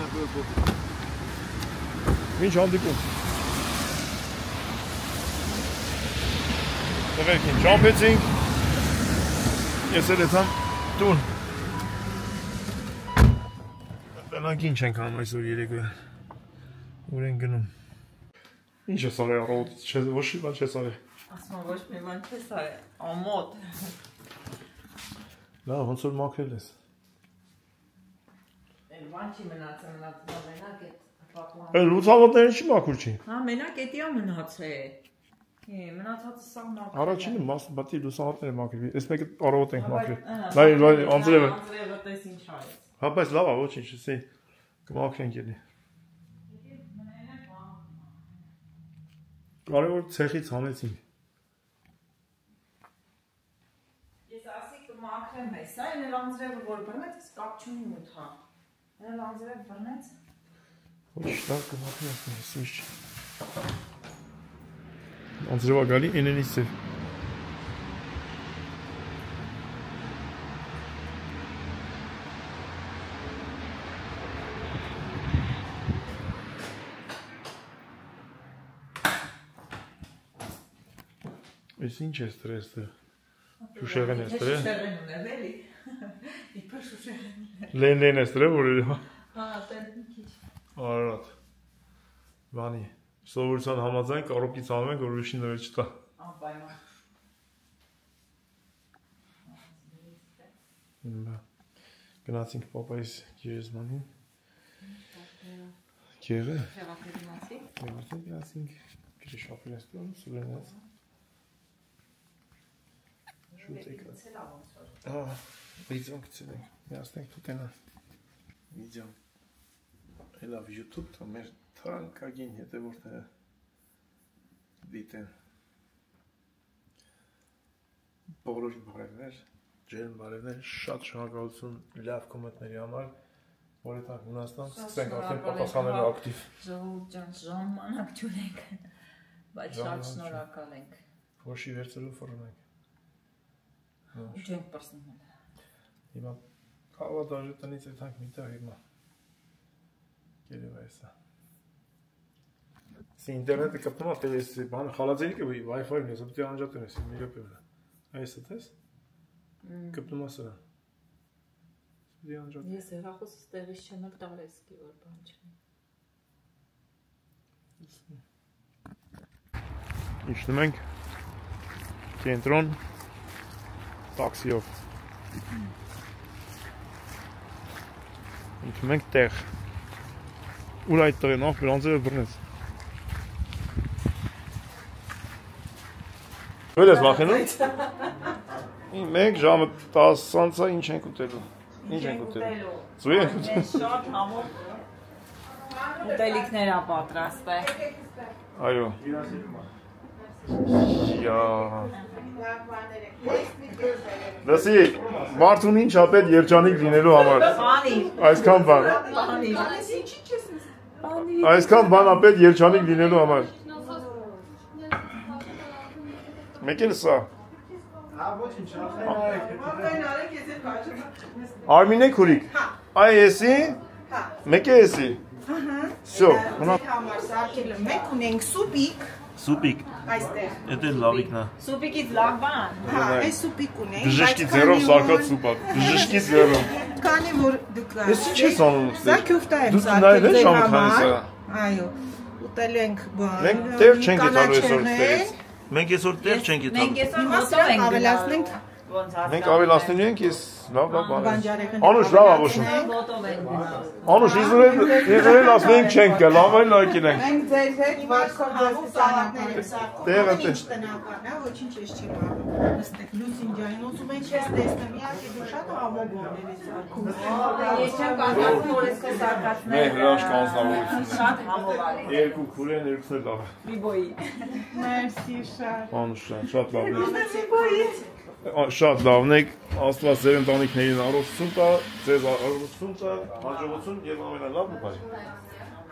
Ինչ հանդիպում։ Տղերքին ճամպեցինք, ես էլ եթամ տուն։ Բենանք ինչ ենք անում այսօր երեկոյ, ուր են գնում։ Ինչ ես արի առողդ, ոչ մի բան չես արի։ Ասում ոչ մի բան չես արի, ամոտ։ Լավ, ոնց որ մաքրել ես։ Բան չի մնացել մենակ էտ պատուհան։ Էլ լուծավոտներին չի մաքուր չի։ Հա, մենակ էտիա մնացել։ Մնացածը սա մաքրել։ Առաջինը բացի լուսավորները մաքրվի, այս մեկը առավոտ ենք մաքրել։ Լայ անձրևը։ Անձրևը տես ինչ արեց։ Հա, բայց լավ է, ոչինչ, ասի կմաքրենք էլի։ Կարևոր ցեխից հանեցինք։ Ես ասի կմաքրեմ ես, սա այն անձրևը որ բռնեց, կապ չունի մութա։ Այն անձրև բռնեց։ Ոչ, լավ կմաքրենք, ինչ։ Անձրևա գալի ինենից է։ Ես ինչ ես տրեստը։ Շուշեղեն ես տրե։ Շուշեղեն ուներ, էլի։ Իբր շուշեղեն։ Լեն ես տրե, որ հա, տեն մի քիչ։ Արարատ։ Բանի։ Սովորության համաձայն կարոպից անում ենք, որ ուրիշի նվեր չտա։ Անպայման։ Գնացինք պապայիս գերեզմանին։ Եղե։ Շեղափերի մասին։ Որտե՞ղ ասինք Գրիշապերստոն սուրենաց։ Շուտ եկա։ Ահա, վիդեոն գցենք։ Միացնենք դուտենա։ Վիդեո։ Հելա YouTube թա մեր թանկագին հետևորդները դիտեն։ Բոլոր բարևներ, ջերմ բարևներ, շատ շնորհակալություն լավ կոմենտների համար, որ այդ Հունաստան սկսենք արդեն պատասխանելու ակտիվ։ Ժողովուրդ ջան, ժամանակ չունենք, բայց շատ շնորհակալ ենք։ Փոշի վերցրու ֆորմենք։ Ու չենք պրսնում։ Հիմա կարող դաժե տնից այդանք միտեղ հիմա։ Գերեվ այսա։ Սի ինտերնետը կպնում է, տես բան խալածերի կը Wi-Fi-ն ես պետք է անջատեմ ես մի րոպե վրա։ Այսը տես։ Կպնում է սրա։ Պետք է անջատեմ։ Ես հեռախոսս տեղից չեմ էլ տարեսկի որ բան չունի։ Իջնում ենք կենտրոն տաքսիով։ Իջնում ենք տեղ։ Ուր այդ տեղն ով բրանձերը բռնեց։ Ո՞ր ես վախենում։ Մենք ժամը 10-ից ինչ ենք ուտելու։ Ինչ ենք ուտելու։ Ծույլ ենք ուտելու։ Շատ համով ուտելիքներ ա պատրաստել։ Այո։ Դասի, մարդուն ինչ ա պետք երջանիկ լինելու համար։ Այսքան բան։ Այսքան բան ա պետք երջանիկ լինելու համար։ Մեկ էլ սա։ Արմինե քուրիկ։ Այ էսի։ Մեկ է էսի։ Всё, մենք ունենք սուպիկ։ Սուպիկ։ Այստեղ։ Էդ է լավիկն է։ Սուպիկից լավ բան։ Հա, այս սուպիկ ունենք։ Բժշկի ձեռով սարկած սուպա։ Բժշկի ձեռով։ Քանի որ դուք Ես ինչ ես անում ստեղ։ Սա քյուֆտա եմ Դուք սարքել նայել ձեր եք համար։ ամքանիսը։ Այո։ Ուտել ենք բան։ Մենք տեղ չենք գտալու այսօր ստեղից։ Մենք այսօր տեղ չենք գտալու։ Մենք այսօր մոտով ենք ավելացնենք։ Մենք ավելացնելու ենք, ես լավ բան։ Անուշ լավ աբոշում։ մոտով ենք գնալ։ Անուշ իզրել ասում ենք չենք գա, լավ էլ լայքին ենք։ Մենք ձեր հետ վարկով դասի սալատներ ենք սարքում։ Տեղը Ինչ տնական է, ոչինչ ես չի բանում։ Նստեք Լուսին ջան, ոսում ենք ես տեսնեմ, իհարկե դու շատ համոբորներ ես սարքում։ Ես չեմ կանցնում, որ ես կսարկացնեմ։ Մեր հրաշք անձնավորություն։ Շատ համովար է։ Երկու քուրեն, երկուսն էլ լավ է։ Բիբոյի։ Մերսի շատ։ Անուշ շատ լավ է։ Բիբոյից։ Շատ լավն եք, Աստված ձեր ընտանիքներին առողջություն տա, ձեզ առողջություն տա, հաջողություն եւ ամենալավն բարի։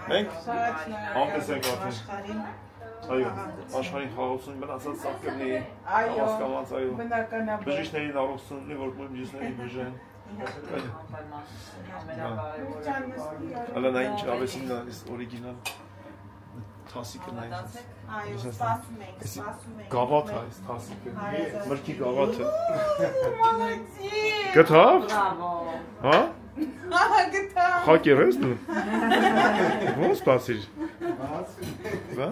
Մենք ամենս ենք արդեն։ Այո, աշխարհին խաղաղություն մնացած սակրնի, հասկանաց այո։ Բնականաբար։ Բժիշկներին առողջություն, որ բժիշկներին բժեն։ Ալա նա ինչ ավեսին նա օրիգինալ թասիկը նայ։ Այո, սպասում ենք, սպասում ենք։ Գավաթ է, այս թասիկը։ Մրգի գավաթը։ Գտավ։ Հա? Ահա գտա։ Խակեր ես դու։ Ո՞նց սպասիր։ Բա։